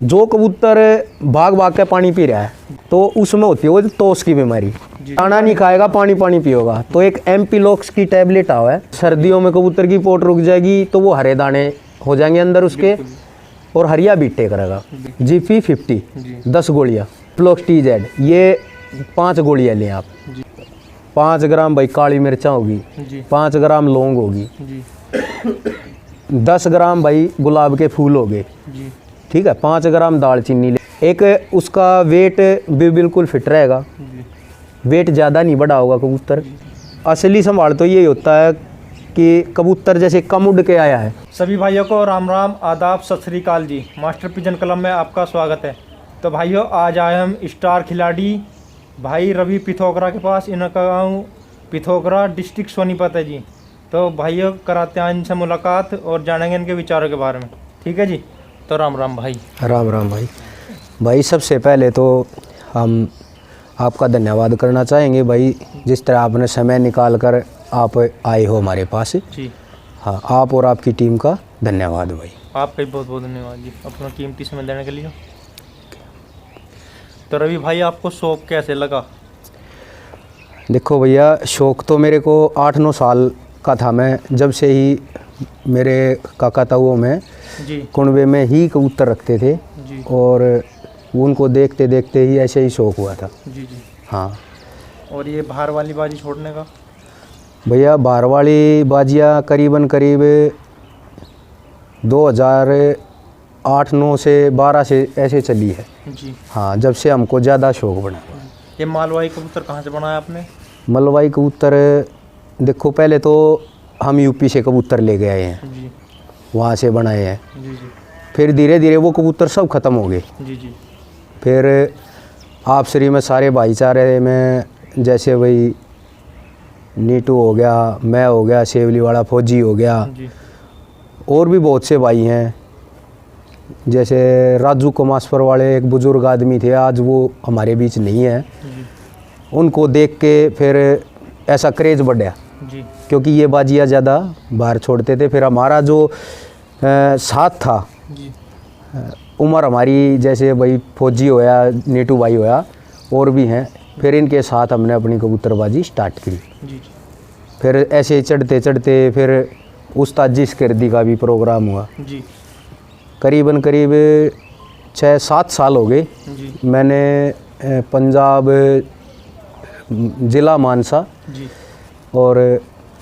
जो कबूतर भाग भाग के पानी पी रहा है तो उसमें होती है वो तोस की बीमारी, खाना नहीं खाएगा पानी पानी पिएगा। तो एक एम्पिलॉक्स की टैबलेट आवा है, सर्दियों में कबूतर की पोट रुक जाएगी तो वो हरे दाने हो जाएंगे अंदर उसके और हरिया बीटे करेगा। GP50 10 गोलियाँ, फ्लोक्सटीजेड ये 5 गोलियाँ लें आप। 5 ग्राम भाई काली मिर्चा होगी, 5 ग्राम लौंग होगी, 10 ग्राम भाई गुलाब के फूल हो गए, ठीक है, 5 ग्राम दालचीनी ले। एक उसका वेट भी बिल्कुल फिट रहेगा, वेट ज़्यादा नहीं बढ़ा होगा कबूतर। असली संभाल तो यही होता है कि कबूतर जैसे कम उड़ के आया है। सभी भाइयों को राम राम, आदाब, सत श्री अकाल जी। मास्टर पिजन क्लब में आपका स्वागत है। तो भाइयों आज आए हम स्टार खिलाड़ी भाई रवि पिथौकरा के पास। इनका गाँव पिथौकरा, डिस्ट्रिक्ट सोनीपत है जी। तो भाइयों कराते हैं इनसे मुलाकात और जानेंगे इनके विचारों के बारे में, ठीक है जी। तो राम राम भाई। राम राम भाई। भाई सबसे पहले तो हम आपका धन्यवाद करना चाहेंगे भाई, जिस तरह आपने समय निकाल कर आप आए हो हमारे पास जी। हाँ, आप और आपकी टीम का धन्यवाद भाई। आपका भी बहुत बहुत धन्यवाद जी अपना कीमती समय देने के लिए। तो रवि भाई आपको शौक कैसे लगा? देखो भैया, शौक़ तो मेरे को 8-9 साल का था। मैं जब से ही मेरे काका ताऊओं में जी कुनबे में ही कबूतर रखते थे जी। और उनको देखते देखते ही ऐसे ही शौक़ हुआ था जी जी। हाँ। और ये बाहर वाली बाजी छोड़ने का? भैया बाहर वाली बाजियाँ करीब 2008-9 से 12 से ऐसे चली है जी हाँ, जब से हमको ज़्यादा शौक़ बना। ये मालवाई कबूतर कहाँ से बनाया आपने? मलवाई कबूतर देखो, पहले तो हम यूपी से कबूतर ले गए हैं जी वहाँ से बनाए हैं। जी जी फिर धीरे धीरे वो कबूतर सब ख़त्म हो गए। जी जी। फिर आपसरी में सारे भाईचारे में जैसे वही नीटू हो गया, मैं हो गया, शेवली वाला फौजी हो गया, जी और भी बहुत से भाई हैं। जैसे राजू कमासपर वाले एक बुज़ुर्ग आदमी थे, आज वो हमारे बीच नहीं है। जी उनको देख के फिर ऐसा क्रेज़ बढ़ा जी क्योंकि ये बाजियाँ ज़्यादा बाहर छोड़ते थे। फिर हमारा जो साथ था, जी उम्र हमारी जैसे भाई फौजी होया, नीटू भाई होया, और भी हैं, फिर इनके साथ हमने अपनी कबूतरबाजी स्टार्ट की। जी। फिर ऐसे चढ़ते चढ़ते फिर उस्ताद जी स्किर्दी का भी प्रोग्राम हुआ। जी करीब 6-7 साल हो गए। जी मैंने पंजाब ज़िला मानसा जी और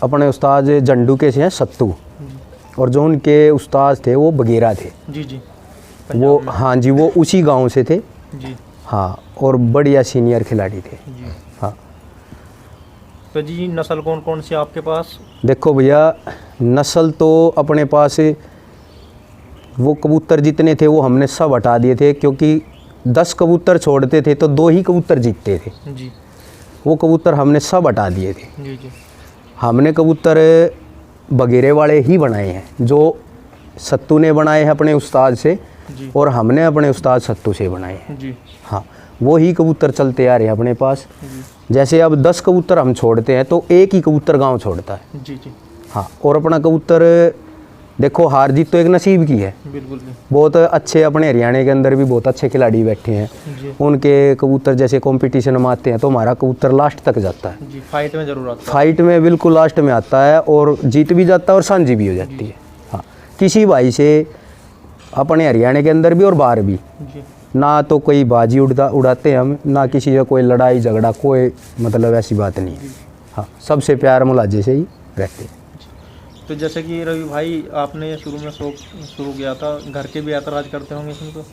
अपने उस्ताद झंडू के से हैं सत्तू, और जो उनके उस्ताद थे वो बगेरा थे। जी जी। वो हाँ जी, वो उसी गांव से थे जी हाँ, और बढ़िया सीनियर खिलाड़ी थे जी। हाँ। तो जी नस्ल कौन कौन सी आपके पास? देखो भैया, नस्ल तो अपने पास वो कबूतर जितने थे वो हमने सब हटा दिए थे, क्योंकि 10 कबूतर छोड़ते थे तो 2 ही कबूतर जीतते थे। जी। वो कबूतर हमने सब हटा दिए थे। जी जी हमने कबूतर बगेरे वाले ही बनाए हैं, जो सत्तू ने बनाए हैं अपने उस्ताद से, जी और हमने अपने उस्ताद सत्तू से बनाए हैं जी हाँ। वो ही कबूतर चलते आ रहे हैं अपने पास। जी जैसे अब 10 कबूतर हम छोड़ते हैं तो एक ही कबूतर गांव छोड़ता है जी जी। हाँ। और अपना कबूतर देखो, हार जीत तो एक नसीब की है। बिल्कुल भी। बहुत अच्छे अपने हरियाणा के अंदर भी बहुत अच्छे खिलाड़ी बैठे हैं, जी उनके कबूतर जैसे कंपटीशन में आते हैं तो हमारा कबूतर लास्ट तक जाता है। जी। फाइट में ज़रूर आता है। फाइट में बिल्कुल लास्ट में आता है और जीत भी जाता है और सांझी भी हो जाती है हाँ। किसी भाई से अपने हरियाणा के अंदर भी और बाहर भी जी ना तो कोई बाजी उड़ाते हैं हम, ना किसी से कोई लड़ाई झगड़ा, कोई मतलब ऐसी बात नहीं है हाँ। सबसे प्यार मुलाजे से ही रहते हैं। तो जैसे कि रवि भाई आपने शुरू में शौक शुरू किया था, घर के भी ऐतराज़ करते होंगे इसमें? तो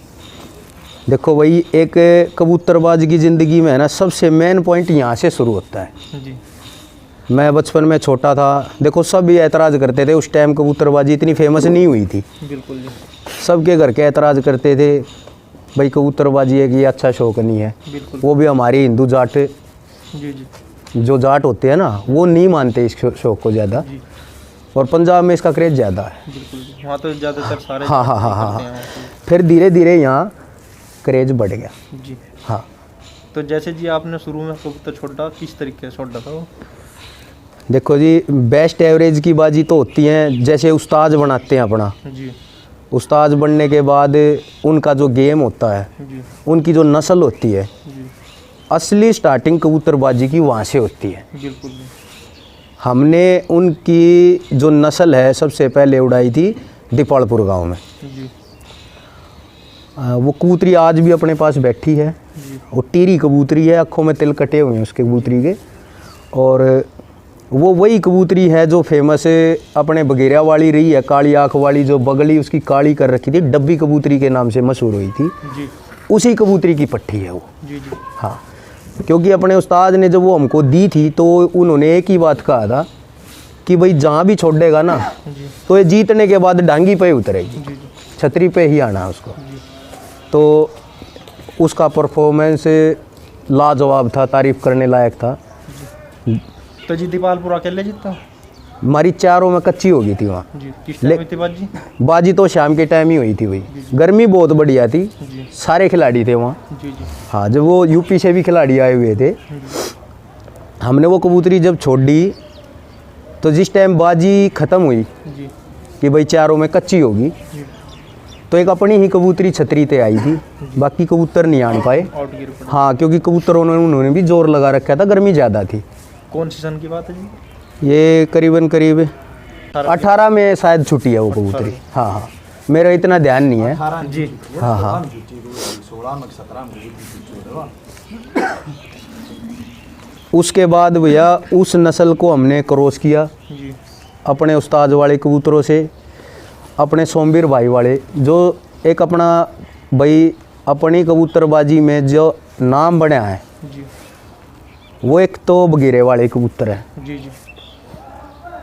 देखो भाई, एक कबूतरबाज की ज़िंदगी में है ना, सबसे मेन पॉइंट यहाँ से शुरू होता है। जी मैं बचपन में छोटा था, देखो सब भी ऐतराज़ करते थे। उस टाइम कबूतरबाजी इतनी फेमस नहीं हुई थी। बिल्कुल जी। सबके घर के ऐतराज़ करते थे, भाई कबूतरबाजी है कि अच्छा शौक़ नहीं है। बिल्कुल। वो भी हमारी हिंदू जाट, जी जी जो जाट होते हैं ना, वो नहीं मानते इस शौक़ को ज़्यादा, जी। और पंजाब में इसका क्रेज़ ज़्यादा है। बिल्कुल जी। वहाँ तो ज़्यादातर सारे हाँ हाँ हाँ करते हाँ हैं हाँ। वहाँ पे। फिर धीरे धीरे यहाँ क्रेज़ बढ़ गया जी। हाँ। तो जैसे जी आपने शुरू में कबूतर छोड़ा, किस तरीके से छोड़ा था वो? देखो जी, बेस्ट एवरेज की बाजी तो होती हैं जैसे उस्ताद बनाते हैं अपना, जी उस्ताद बनने के बाद उनका जो गेम होता है, जी उनकी जो नस्ल होती है, जी असली स्टार्टिंग कबूतरबाजी की वहाँ से होती है। बिल्कुल हमने उनकी जो नस्ल है सबसे पहले उड़ाई थी दीपालपुर गांव में। जी वो कबूतरी आज भी अपने पास बैठी है। जी वो टीरी कबूतरी है, आँखों में तिल कटे हुए हैं उसके कबूतरी के। और वो वही कबूतरी है जो फेमस अपने बगेरा वाली रही है, काली आँख वाली, जो बगली उसकी काली कर रखी थी, डब्बी कबूतरी के नाम से मशहूर हुई थी। जी उसी कबूतरी की पट्टी है वो। जी जी हाँ, क्योंकि अपने उस्ताद ने जब वो हमको दी थी तो उन्होंने एक ही बात कहा था कि भाई जहाँ भी छोड़ेगा ना जी तो ये जीतने के बाद डांगी पे उतरेगी, जी छतरी पे ही आना है उसको। जी तो उसका परफॉर्मेंस लाजवाब था, तारीफ़ करने लायक था। तो जी दीपालपुर अकेले जीता? हमारी चारों में कच्ची हो गई थी वहाँ। जी किस टाइम हुई थी बाजी? बाजी तो शाम के टाइम ही हुई थी वही। गर्मी बहुत बढ़िया थी, जी सारे खिलाड़ी थे वहाँ। जी जी हाँ, जब वो यूपी से भी खिलाड़ी आए हुए थे, हमने वो कबूतरी जब छोड़ दी तो जिस टाइम बाजी ख़त्म हुई जी कि भाई चारों में कच्ची होगी, जी तो एक अपनी ही कबूतरी छतरी पे आई थी, बाकी कबूतर नहीं आन पाए। आउट गिर पड़ा। हाँ, क्योंकि कबूतरों ने उन्होंने भी जोर लगा रखा था, गर्मी ज़्यादा थी। कौन सी सन की बात है जी? ये करीब 18 में शायद छुट्टी है वो कबूतरी। हाँ हाँ, मेरा इतना ध्यान नहीं है। जी हाँ हाँ। उसके बाद भैया उस नस्ल को हमने क्रॉस किया जी अपने उस्ताद वाले कबूतरों से, अपने सोमवीर भाई वाले, जो एक अपना भाई अपनी कबूतरबाजी में जो नाम बना है जी वो एक तो बगीरे वाले कबूतर है, जी जी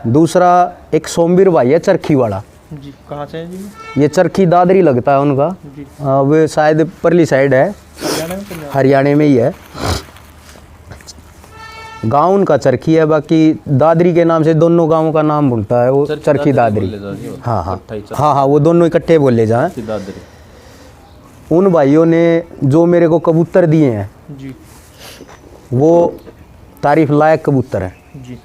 दूसरा एक सोमवीर भाई है चरखी वाला। जी कहाँ से है जी? ये चरखी दादरी लगता है उनका। जी वो शायद परली साइड है, हरियाणा में पंजाब? हरियाणा में ही है। गांव उनका चरखी है, बाकी दादरी के नाम से दोनों गांवों का नाम बनता है, वो चरखी दादरी। हाँ हाँ हाँ हाँ, वो दोनों इकट्ठे बोले जाएं। उन भाइयों ने जो मेरे को कबूतर दिए हैं जी वो तारीफ लायक कबूतर हैं। जी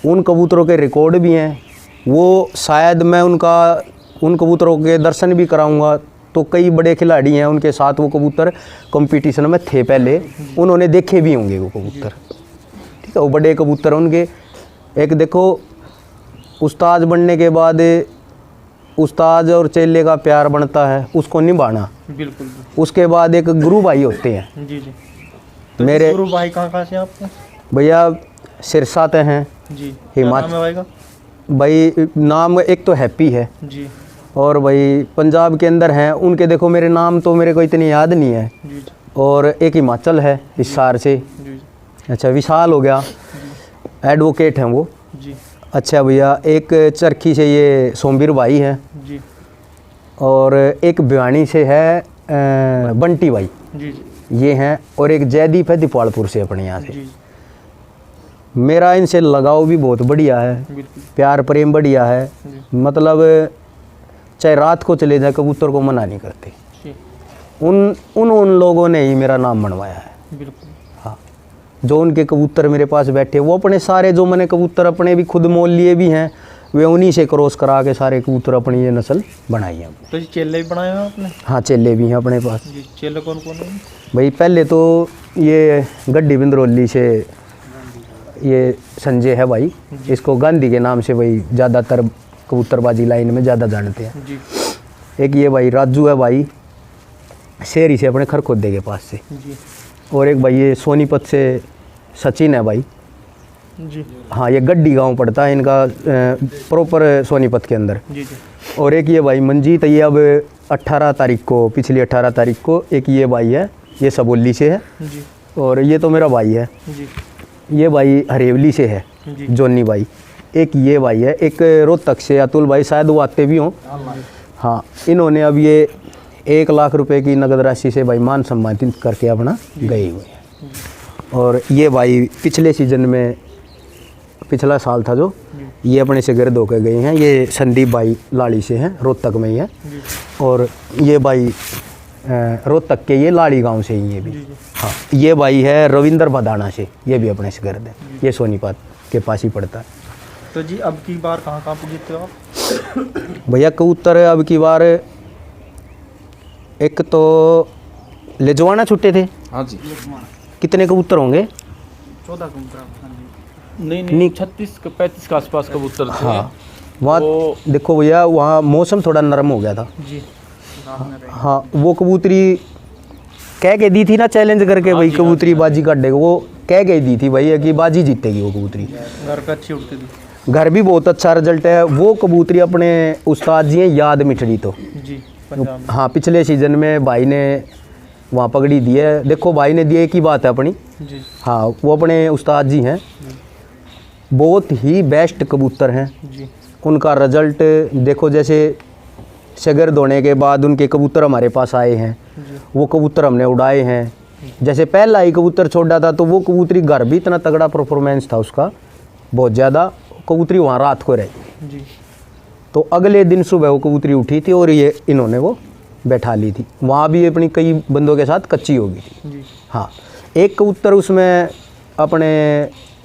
उन कबूतरों के रिकॉर्ड भी हैं। वो शायद मैं उन कबूतरों के दर्शन भी कराऊंगा, तो कई बड़े खिलाड़ी हैं उनके साथ वो कबूतर कंपटीशन में थे पहले, उन्होंने देखे भी होंगे वो कबूतर। ठीक है, वो बड़े कबूतर उनके। एक देखो, उस्ताद बनने के बाद उस्ताद और चेले का प्यार बनता है, उसको निभाना। बिल्कुल उसके बाद एक गुरु भाई होते हैं। जी जी। तो मेरे गुरु भाई कहाँ से आपके? भैया सिरसा ते हैं जी। हिमाचल। क्या नाम है भाई का? भाई नाम एक तो हैप्पी है, जी और भाई पंजाब के अंदर हैं उनके, देखो मेरे नाम तो मेरे को इतनी याद नहीं है। जी जी और एक हिमाचल है हिसार से। जी अच्छा, विशाल हो गया, एडवोकेट हैं वो। जी अच्छा भैया, एक चरखी से ये सोमवीर भाई है, जी और एक भिवानी से है बंटी भाई, जी जी ये हैं। और एक जयदीप है दीपालपुर से, अपने यहाँ से। जी मेरा इनसे लगाव भी बहुत बढ़िया है, बिल्कुल प्यार प्रेम बढ़िया है। जी मतलब चाहे रात को चले जाए कबूतर को मना नहीं करते। जी उन लोगों ने ही मेरा नाम बनवाया है। बिल्कुल। हाँ, जो उनके कबूतर मेरे पास बैठे, वो अपने सारे जो मैंने कबूतर अपने भी खुद मोल लिए भी हैं, वे उन्हीं से क्रॉस करा के सारे कबूतर अपनी ये नस्ल बनाई है। तो जी चेले भी बनाए हैं आपने? हाँ, चेले भी हैं अपने पास। जी। चेले कौन कौन है? भाई पहले तो ये गड्डी बिंदरौली से ये संजय है भाई, इसको गांधी के नाम से भाई ज़्यादातर कबूतरबाजी लाइन में ज़्यादा जानते हैं। जी एक ये भाई राजू है भाई, शेरी से अपने खरखोदे के पास से। जी और एक भाई ये सोनीपत से सचिन है भाई। जी हाँ, ये गड्डी गांव पड़ता है इनका, प्रॉपर सोनीपत के अंदर। जी जी और एक ये भाई मंजीत, ये अब 18 तारीख को, पिछली 18 तारीख को एक ये भाई है, ये सबोली से है। जी और ये तो मेरा भाई है, जी ये भाई हरेवली से है, जी जोनी भाई। एक ये भाई है, एक रोहतक से अतुल भाई, शायद वो आते भी हों। हाँ, इन्होंने अब ये 1 लाख रुपए की नगद राशि से भाई मान सम्मानित करके अपना गए हुए हैं। और ये भाई पिछले सीजन में, पिछला साल था जो, ये अपने से गिरद होकर गए हैं। ये संदीप भाई लाड़ी से हैं, रोहतक में ही है। और ये भाई रोहतक के, ये लाड़ी गांव से ही ये भी। हाँ, ये भाई है रविंदर भदाना से, ये भी अपने से गिरद है, ये सोनीपत के पास ही पड़ता है। तो जी अब की बार कहाँ कहाँ पर जीते हो आप? भैया कबूतर अब की बार एक तो लेजवाना छुट्टे थे, हाँ जी। कितने कबूतर होंगे? 14 कबूतर। नहीं 36 35 के आसपास कबूतर थे। हाँ वहाँ वो- देखो भैया, वहाँ मौसम थोड़ा नरम हो गया था। जी। हाँ वो कबूतरी कह के दी थी ना चैलेंज करके, भाई कबूतरी बाजी काटेगा, वो कह के दी थी भाई कि बाजी जीतेगी वो कबूतरी। घर पे अच्छी उड़ती थी। घर भी बहुत अच्छा रिजल्ट है। वो कबूतरी अपने उस्ताद जी हैं याद मिठड़ी तो। जी पंजाब में। हाँ पिछले सीजन में भाई ने वहाँ पगड़ी दी है। देखो भाई ने दिए की बात है अपनी। जी हाँ वो अपने उस्ताद जी हैं, बहुत ही बेस्ट कबूतर हैं। जी उनका रिजल्ट देखो, जैसे शगर धोने के बाद उनके कबूतर हमारे पास आए हैं, जी वो कबूतर हमने उड़ाए हैं। जैसे पहला ही कबूतर छोड़ा था तो वो कबूतरी घर भी इतना तगड़ा परफॉर्मेंस था उसका, बहुत ज़्यादा। कबूतरी वहाँ रात को रही, जी तो अगले दिन सुबह वो कबूतरी उठी थी और ये इन्होंने वो बैठा ली थी। वहाँ भी अपनी कई बंदों के साथ कच्ची होगी थी। जी हाँ एक कबूतर उसमें अपने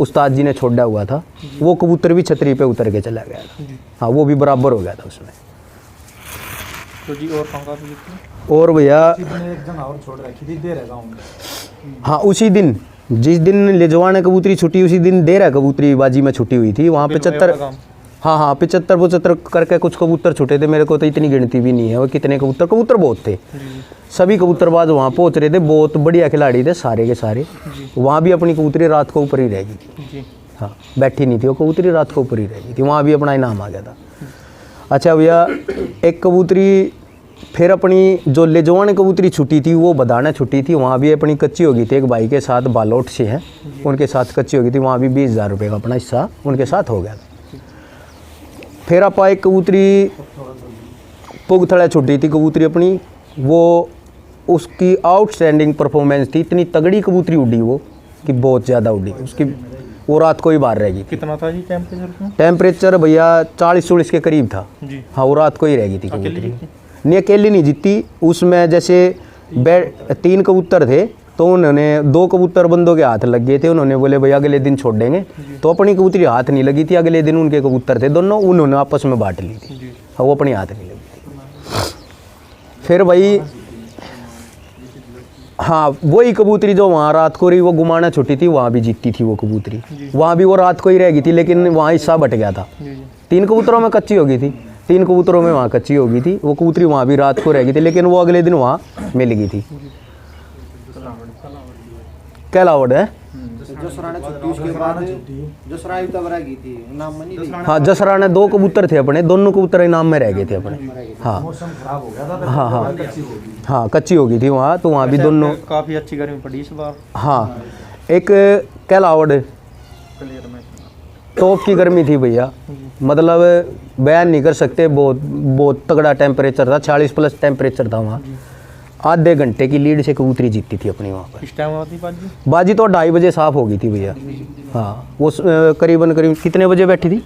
उस्ताद जी ने छोड़ा हुआ था, वो कबूतर भी छतरी पे उतर के चला गया था। जी। हाँ वो भी बराबर हो गया था उसमें। तो जी और कहाँ पे लिखी? और भैया एक जगह और छोड़ रखी थी देर है गाँव में। हाँ उसी दिन जिस दिन लेजवान कबूतरी छुट्टी, उसी दिन देरा कबूतरी बाजी में छुट्टी हुई थी। वहाँ 75, हाँ हाँ 75 करके कुछ कबूतर छुटे थे। मेरे को तो इतनी गिनती भी नहीं है वो कितने कबूतर बहुत थे। जी सभी कबूतरबाज वहाँ पहुँच रहे थे, बहुत बढ़िया खिलाड़ी थे सारे के सारे। वहाँ भी अपनी कबूतरी रात को ऊपर ही रहेगी थी। जी हाँ बैठी नहीं थी वो कबूतरी, रात को ऊपर ही रहेगी थी। वहाँ भी अपना इनाम आ गया था। अच्छा भैया एक कबूतरी फिर अपनी जो लेजवान कबूतरी छुट्टी थी वो बदाना छुट्टी थी, वहाँ भी अपनी कच्ची होगी थी। एक भाई के साथ बालोट से हैं, उनके साथ कच्ची होगी थी। वहाँ भी 20,000 रुपये का अपना हिस्सा उनके साथ हो गया था। फिर आप एक कबूतरी पुगथड़ा छुट्टी थी कबूतरी अपनी, वो उसकी आउटस्टैंडिंग परफॉर्मेंस थी। इतनी तगड़ी कबूतरी उड़ी वो कि बहुत ज़्यादा उड़ी उसकी, वो रात को ही बाहर रहेगी। कितना था जी टेम्परेचर में? टेम्परेचर भैया 40-40 के करीब था। जी हाँ वो रात को ही रहेगी थी अकेली कबूतरी। जीती? नहीं अकेली नहीं जीती, उसमें जैसे 3 कबूतर थे तो उन्होंने 2 कबूतर बंदों के हाथ लग गए थे। उन्होंने बोले भैया अगले दिन छोड़ देंगे, तो अपनी कबूतरी हाथ नहीं लगी थी। अगले दिन उनके कबूतर थे दोनों, उन्होंने आपस में बांट ली थी। जी हाँ वो अपनी हाथ नहीं लगी थी। फिर भाई हाँ वही कबूतरी जो वहाँ रात को रही, वो गुमाना छुट्टी थी, वहाँ भी जीती थी वो कबूतरी। वहाँ भी वो रात को ही रह गई थी, लेकिन वहाँ हिस्सा बट गया था। जी जी 3 कबूतरों में कच्ची हो गई थी, 3 कबूतरों में वहाँ कच्ची हो गई थी। वो कबूतरी वहाँ भी रात को रह गई थी, लेकिन वो अगले दिन वहाँ मिल गई थी। कैलावड़ है जो सराने छुट्टी उसके बाद जो सराय तब रह गई थी नाम में नहीं दी। हाँ जसरा ने 2 कबूतर थे अपने, दोनों कबूतर इनाम में रह गए थे अपने। हाँ मौसम खराब हो गया था। हाँ हाँ कच्ची हो गई। हाँ कच्ची हो गई थी वहाँ, तो वहाँ भी दोनों। काफ़ी अच्छी गर्मी पड़ी इस बार हाँ एक कैलावड़ क्लियर में। टॉप की गर्मी थी भैया, मतलब बयान नहीं कर सकते। बहुत तगड़ा टेम्परेचर था, 40+ टेम्परेचर था वहाँ। आधे घंटे की लीड से कबूतरी जीतती थी अपनी वहाँ पर। किस टाइम आती बाजी? बाजी तो 2:30 बजे साफ हो गई थी भैया। हाँ वो करीबन कितने बजे बैठी थी?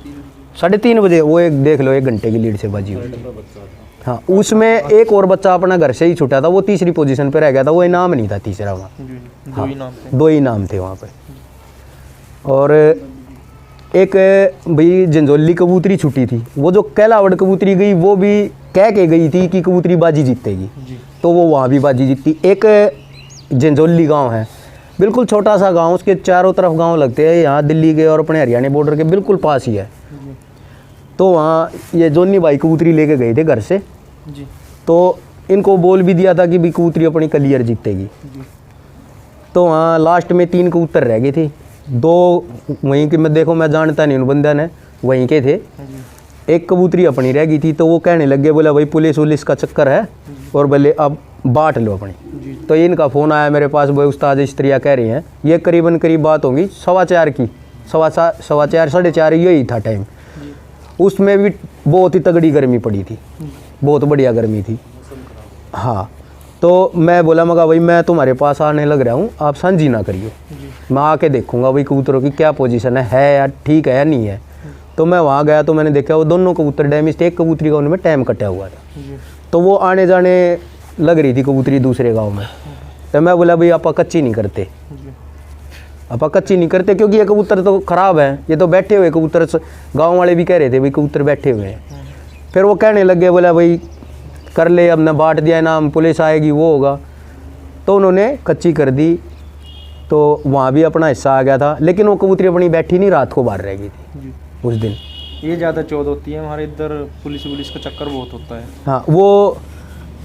3:30 बजे। वो एक देख लो 1 घंटे की लीड से बाजी हुई थी। हाँ उसमें एक और बच्चा अपना घर से ही छूटा था, वो तीसरी पोजीशन पे रह गया था। वो इनाम नहीं था तीसरा वहाँ, जी जी 2 ही नाम थे। 2 ही नाम थे वहाँ पे। और एक भाई जंजौली कबूतरी छुट्टी थी, वो जो कैलावड़ कबूतरी गई वो भी कह के गई थी कि कबूतरी बाजी जीतेगी, जी तो वो वहाँ भी बाजी जीती। एक जंजौली गांव है, बिल्कुल छोटा सा गांव, उसके चारों तरफ गांव लगते हैं, यहाँ दिल्ली के और अपने हरियाणा बॉर्डर के बिल्कुल पास ही है। तो वहाँ ये जोनी भाई कबूतरी लेके गए थे घर से, जी तो इनको बोल भी दिया था कि भी कबूतरी अपनी क्लियर जीतेगी। जी तो वहाँ लास्ट में 3 कबूतर रह गए थे, 2 वहीं के, मैं देखो मैं जानता नहीं उन बंदे ने, वहीं के थे। एक कबूतरी अपनी रह गई थी, तो वो कहने लग गए, बोला भाई पुलिस वुलिस का चक्कर है और बोले अब बांट लो अपनी। तो इनका फ़ोन आया मेरे पास, भाई उस्ताद इस्त्रिया कह रही हैं। ये करीबन करीब बात होगी 4:15 की, 4:15 4:30 यही था टाइम। उसमें भी बहुत ही तगड़ी गर्मी पड़ी थी, बहुत बढ़िया गर्मी थी। हाँ तो मैं बोला मगा भाई मैं तुम्हारे पास आने लग रहा हूँ, आप सांझी ना करियो, मैं आके देखूंगा भाई कबूतरों की क्या पोजीशन है या ठीक है या नहीं है। तो मैं वहाँ गया तो मैंने देखा वो दोनों कबूतर डैमेज थे। एक कबूतरी का उनमें टाइम कटा हुआ था, तो वो आने जाने लग रही थी कबूतरी दूसरे गाँव में। तो मैं बोला भाई आप कच्ची नहीं करते, आप कच्ची नहीं करते, क्योंकि ये कबूतर तो ख़राब है, ये तो बैठे हुए कबूतर। गाँव वाले भी कह रहे थे भाई कबूतर बैठे हुए हैं। फिर वो कहने लग गए, बोला भाई कर ले, हमने बांट दिया इनाम, पुलिस आएगी वो होगा, तो उन्होंने कच्ची कर दी। तो वहाँ भी अपना हिस्सा आ गया था, लेकिन वो कबूतरी अपनी बैठी नहीं, रात को बाहर रह गई थी जी। उस दिन। ये ज़्यादा चौध होती है हमारे इधर, पुलिस का चक्कर बहुत होता है। हाँ, वो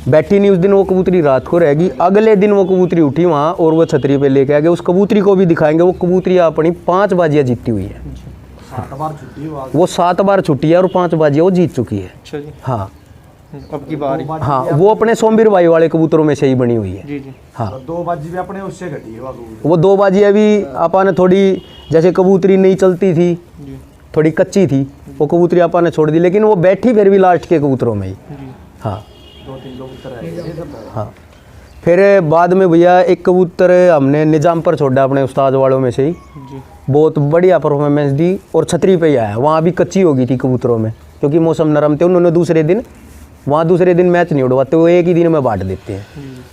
बैठी नहीं उस दिन, वो कबूतरी रात को रहेगी। अगले दिन वो कबूतरी उठी वहाँ और वो छतरी पे लेके आ गए। उस कबूतरी को भी दिखाएंगे, वो कबूतरी अपनी 5 बाजियाँ जीती हुई है। 7 बार छुट्टी हुआ। वो 7 बार छुट्टी है और 5 बाजियाँ वो जीत चुकी है। अच्छा जी। हाँ अब की बारी। हाँ, वो अपने सोमवीर भाई वाले कबूतरों में से ही बनी हुई है। जी जी। हाँ, 2 बाजी भी अपने उससे घटी है वो 2 बाजियाँ भी अपन ने थोड़ी, जैसे कबूतरी नहीं चलती थी, जी थोड़ी कच्ची थी, वो कबूतरी अपन ने छोड़ दी, लेकिन वो बैठी फिर भी लास्ट के कबूतरों में ही। जी। हाँ 2-3 कबूतर है। हाँ। फिर बाद में भैया एक कबूतर हमने निजाम पर छोड़ा अपने उस्ताद वालों में से ही, जी। बहुत बढ़िया परफॉर्मेंस दी और छतरी पे ही आया। वहाँ भी कच्ची हो गई थी कबूतरों में, क्योंकि मौसम नरम थे। उन्होंने दूसरे दिन मैच नहीं उड़वाते, वो एक ही दिन में बांट देते हैं।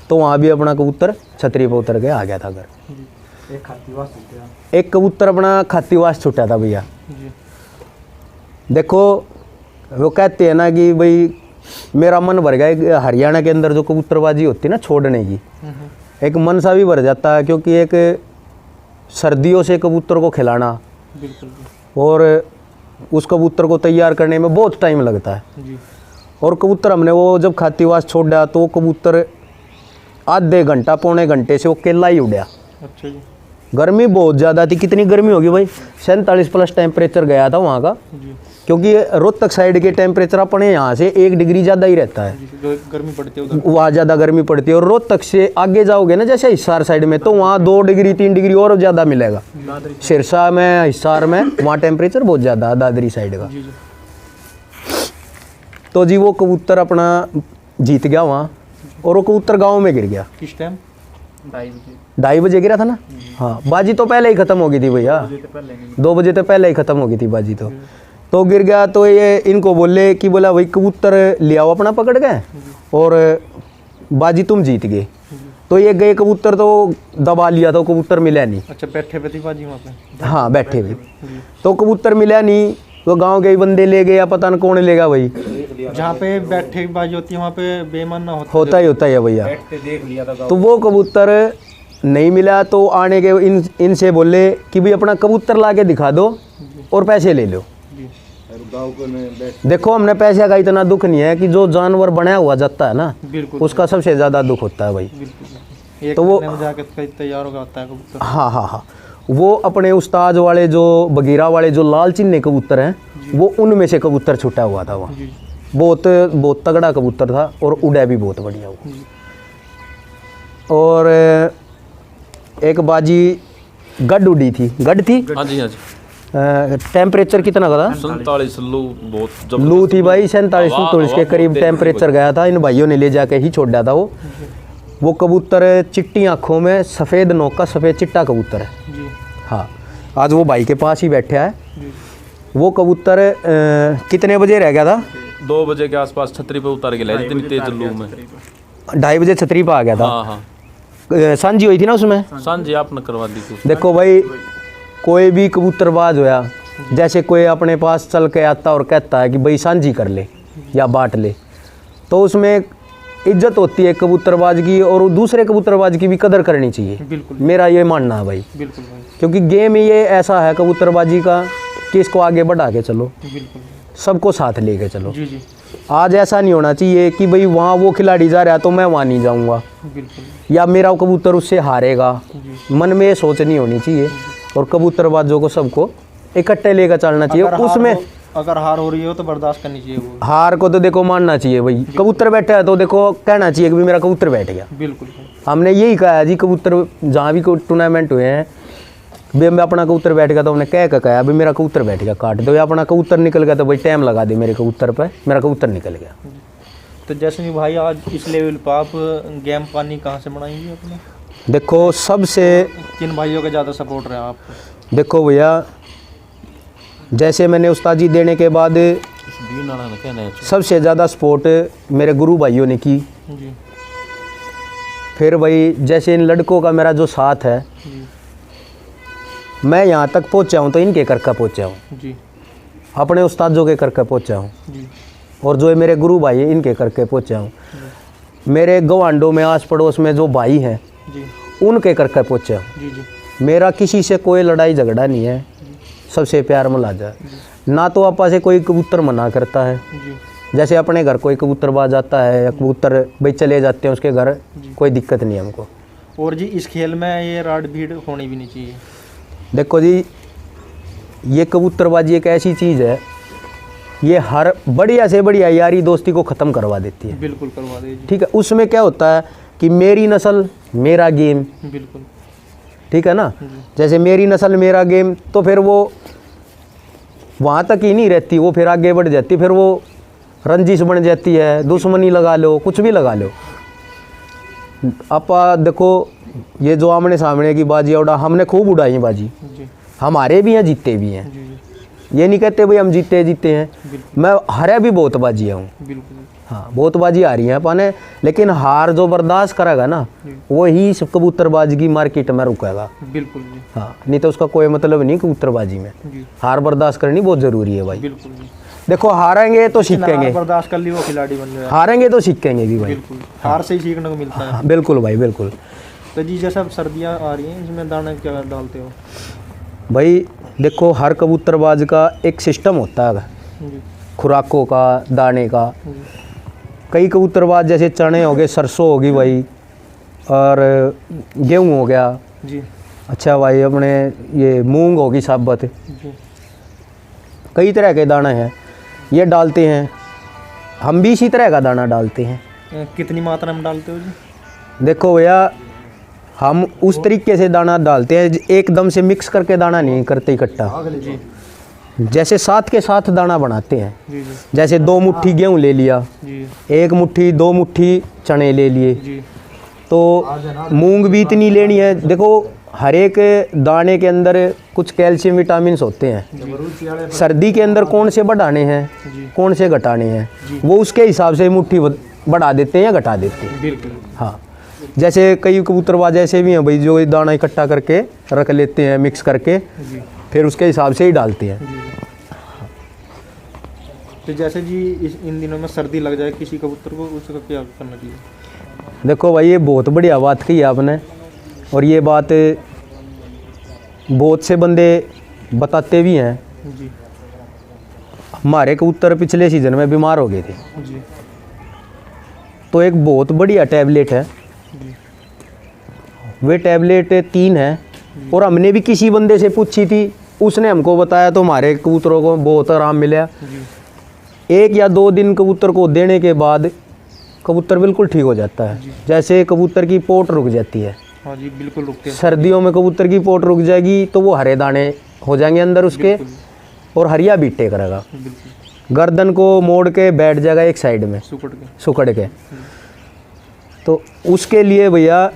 तो वहाँ भी अपना कबूतर छतरी पे उतर के आ गया था घर। एक खातीवास छुट्टिया। एक कबूतर अपना खातीवास छुटा था भैया। जी। देखो वो कहते हैं ना कि भाई मेरा मन भर गया। हरियाणा के अंदर जो कबूतरबाजी होती है ना छोड़ने की, एक मन सा भी भर जाता है, क्योंकि एक सर्दियों से कबूतर को खिलाना बिल्कुल। और उस कबूतर को तैयार करने में बहुत टाइम लगता है। जी। और कबूतर हमने वो जब खातीवास छोड़ा तो वो कबूतर आधे घंटा पौने घंटे से वो केला ही उड़ा। अच्छा जी। गर्मी बहुत ज़्यादा थी। कितनी गर्मी होगी भाई, 47+ टेम्परेचर गया था वहाँ का, जी। क्योंकि रोहतक साइड के टेम्परेचर अपने यहाँ से 1 डिग्री ज़्यादा ही रहता है। जी, गर्मी पड़ती है उधर। वहाँ ज़्यादा गर्मी पड़ती है। और रोहतक से आगे जाओगे ना, जैसे हिसार साइड में, तो वहाँ 2 डिग्री 3 डिग्री और ज़्यादा मिलेगा। सिरसा में, हिसार में वहाँ टेम्परेचर बहुत ज़्यादा है, दादरी साइड का। जी जी। तो जी वो कबूतर अपना जीत गया वहाँ, और वो कबूतर गाँव में गिर गया। किस टाइम? 2:30 बजे गिरा था ना। हाँ, बाजी तो पहले ही ख़त्म हो गई थी भैया, 2 बजे तो पहले ही ख़त्म हो गई थी बाजी। तो गिर गया। तो ये इनको बोले कि बोला भाई कबूतर ले आओ अपना पकड़ के, और बाजी तुम जीत गए। तो ये गए कबूतर तो दबा लिया, तो कबूतर मिला नहीं। अच्छा, बैठे पे थी बाजी वहाँ पे? हाँ, बैठे हुए। तो कबूतर मिला नहीं, तो गांव के ही बंदे ले गए, या पता न कौन लेगा भाई। जहाँ पे बैठे बाजी होती है वहाँ पे बेईमान ना होता ही है भैया। देख लिया था। तो वो कबूतर नहीं मिला, तो आने के इनसे बोले कि भाई अपना कबूतर ला के दिखा दो और पैसे ले लो। देखो हमने पैसे का इतना दुख नहीं है, कि जो जानवर बनाया हुआ जाता है ना, बिल्कुल उसका सबसे ज़्यादा दुख होता है भाई। बिल्कुल। एक तो वो महीने में जाके तैयार होगा आता है कबूतर। हाँ हाँ हाँ, वो अपने उस्ताद वाले जो बगीरा वाले जो लाल चिन्ने कबूतर हैं, वो उनमें से कबूतर छुटा हुआ था वहाँ। जी। बहुत तगड़ा कबूतर था और उड़ा भी बहुत बढ़िया हुआ। जी। और एक बाजी गड उड़ी थी। गड थी। हाँ जी हाँ जी। टेम्परेचर कितना का था? 47 लू बहुत जबरदस्त लू थी भाई, 47 हवा- 47 के हवा करीब बहुत टेम्परेचर तेज गया था। इन भाइयों ने ले जाके ही छोड़ा था वो कबूतर चिट्टी आँखों में, सफ़ेद नोक का सफ़ेद चिट्टा कबूतर है। जी। हाँ, आज वो भाई के पास ही बैठा है। जी। वो कबूतर कितने बजे रह गया था? 2 बजे के आसपास छतरी पे उतार के लाए, इतनी तेज लू में। 2:30 बजे छतरी पर आ गया था। हाँ हाँ, सांझी हुई थी ना उसमें। सांझी आपने करवा दी थी। देखो भाई, कोई भी कबूतरबाज होया, जैसे कोई अपने पास चल के आता और कहता है कि भाई सांझी कर ले या बांट ले, तो उसमें इज्जत होती है कबूतरबाज की, और दूसरे कबूतरबाज की भी कदर करनी चाहिए। बिल्कुल मेरा ये मानना है भाई। बिल्कुल भाई। क्योंकि गेम ये ऐसा है कबूतरबाजी का कि इसको आगे बढ़ा के चलो, बिल्कुल। सबको साथ लेके चलो। जी जी। आज ऐसा नहीं होना चाहिए कि भाई वहाँ वो खिलाड़ी जा रहा है तो मैं वहाँ नहीं जाऊँगा, बिल्कुल। या मेरा कबूतर उससे हारेगा। मन में ये सोच नहीं होनी चाहिए, और कबूतरबाजों को सबको इकट्ठे लेकर चलना चाहिए। उसमें अगर हार हो रही हो तो बर्दाश्त करनी चाहिए वो। हार को तो देखो मानना चाहिए भाई। कबूतर बैठा है तो देखो कहना चाहिए कि भाई मेरा कबूतर बैठ गया। बिल्कुल। हमने यही कहा है जी, कबूतर जहाँ भी कोई टूर्नामेंट हुए हैं, भाई मैं अपना कबूतर बैठ गया तो हमने कह कहा भाई मेरा कबूतर बैठ गया, काट दो। या अपना कबूतर निकल गया तो भाई टाइम लगा दे मेरे कबूतर पर, मेरा कबूतर निकल गया। तो जैसे कि भाई आज इस लेवल पर आप गेम पानी कहाँ से बनाएंगे अपना? देखो सबसे, किन भाइयों का ज़्यादा सपोर्ट रहा आपको? देखो भैया, जैसे मैंने उस्तादी देने के बाद सबसे ज़्यादा सपोर्ट मेरे गुरु भाइयों ने की। जी। फिर भाई जैसे इन लड़कों का मेरा जो साथ है, जी। मैं यहाँ तक पहुँचा हूँ तो इनके करके पहुँचा हूँ, जी। अपने उस्तादों के करके पहुँचा हूँ। जी। और जो मेरे गुरु भाई हैं इनके करके पहुँचा हूँ। मेरे गवांडों में आस पड़ोस में जो भाई हैं जी उनके करके पहुँचा हूँ। जी जी मेरा किसी से कोई लड़ाई झगड़ा नहीं है, सबसे प्यार मुलाजा। ना तो आपा से कोई कबूतर मना करता है, जी जैसे अपने घर कोई कबूतरबाज आता है या कबूतर भाई चले जाते हैं उसके घर, कोई दिक्कत नहीं है हमको। और जी इस खेल में ये राड भीड़ होनी भी नहीं चाहिए। देखो जी, ये कबूतरबाजी एक ऐसी चीज़ है, ये हर बढ़िया से बढ़िया यारी दोस्ती को ख़त्म करवा देती है। बिल्कुल करवा दीजिए। ठीक है, उसमें क्या होता है कि मेरी नस्ल मेरा गेम, बिल्कुल ठीक है ना। जैसे मेरी नस्ल मेरा गेम, तो फिर वो वहाँ तक ही नहीं रहती, वो फिर आगे बढ़ जाती, फिर वो रंजिश बन जाती है, दुश्मनी लगा लो, कुछ भी लगा लो। आप देखो, ये जो आमने सामने की बाजी उड़ा, हमने खूब उड़ाई बाजी, जी हमारे भी हैं जीते भी हैं। जी जी ये नहीं कहते भाई हम जीते हैं, मैं हारे भी बहुत बाजी हूँ। बिल्कुल हाँ, बहुत बाजी आ रही है पाने, लेकिन हार जो बर्दाश्त करेगा ना वो ही इस कबूतरबाजी की मार्केट में रुकेगा। बिल्कुल जी हाँ, नहीं तो उसका कोई मतलब नहीं कबूतरबाजी में। जी हार बर्दाश्त करनी बहुत ज़रूरी है भाई। बिल्कुल जी। देखो, हारेंगे तो सीखेंगे, बर्दाश्त कर ली वो खिलाड़ी बन जाए। हारेंगे तो सीखेंगे भी भाई। बिल्कुल, हार से ही सीखने को मिलता है। हाँ, बिल्कुल भाई बिल्कुल। तो जी जैसे अब सर्दियाँ आ रही हैं, इसमें दाना क्या डालते हो? भाई देखो, हर कबूतरबाज का एक सिस्टम होता है जी खुराकों का, दाने का। जी कई कबूतरबाज जैसे चने हो गए, सरसों होगी भाई, और गेहूँ हो गया, जी अच्छा भाई अपने ये मूंग होगी साबत, जी कई तरह के दाने हैं ये डालते हैं। हम भी इसी तरह का दाना डालते हैं। कितनी मात्रा में डालते हो जी? देखो भैया, हम उस तरीके से दाना डालते हैं, एकदम से मिक्स करके दाना नहीं करते इकट्ठा। जी जैसे साथ के साथ दाना बनाते हैं। जी जी जैसे 2 मुट्ठी गेहूँ ले लिया, जी 1 मुट्ठी 2 मुट्ठी चने ले लिए, जी तो मूंग भी इतनी लेनी है। देखो, हर एक दाने के अंदर कुछ कैल्शियम विटामिन होते हैं। सर्दी के अंदर कौन से बढ़ाने हैं, कौन से घटाने हैं, वो उसके हिसाब से मुट्ठी बढ़ा देते हैं या घटा देते हैं। बिल्कुल हाँ, जैसे कई कबूतरबाज ऐसे भी हैं भाई जो ये दाना इकट्ठा करके रख लेते हैं मिक्स करके, जी फिर उसके हिसाब से ही डालते हैं। जी। तो जैसे जी इन दिनों में सर्दी लग जाए किसी कबूतर को, उसका क्या करना चाहिए? देखो भाई, ये बहुत बढ़िया बात कही आपने, और ये बात बहुत से बंदे बताते भी हैं। जी हमारे कबूतर पिछले सीज़न में बीमार हो गए थे, जी तो एक बहुत बढ़िया टैबलेट है, जी वे टैबलेट 3 है, और हमने भी किसी बंदे से पूछी थी, उसने हमको बताया, तो हमारे कबूतरों को बहुत आराम मिला। जी 1 या 2 दिन कबूतर को देने के बाद कबूतर बिल्कुल ठीक हो जाता है। जैसे कबूतर की पोट रुक जाती है, हाँ जी बिल्कुल रुकते हैं। सर्दियों में कबूतर की पोट रुक जाएगी तो वो हरे दाने हो जाएंगे अंदर उसके, और हरिया बीटे करेगा, बिल्कुल गर्दन को मोड़ के बैठ जाएगा एक साइड में सुकड़ के। तो उसके लिए भैया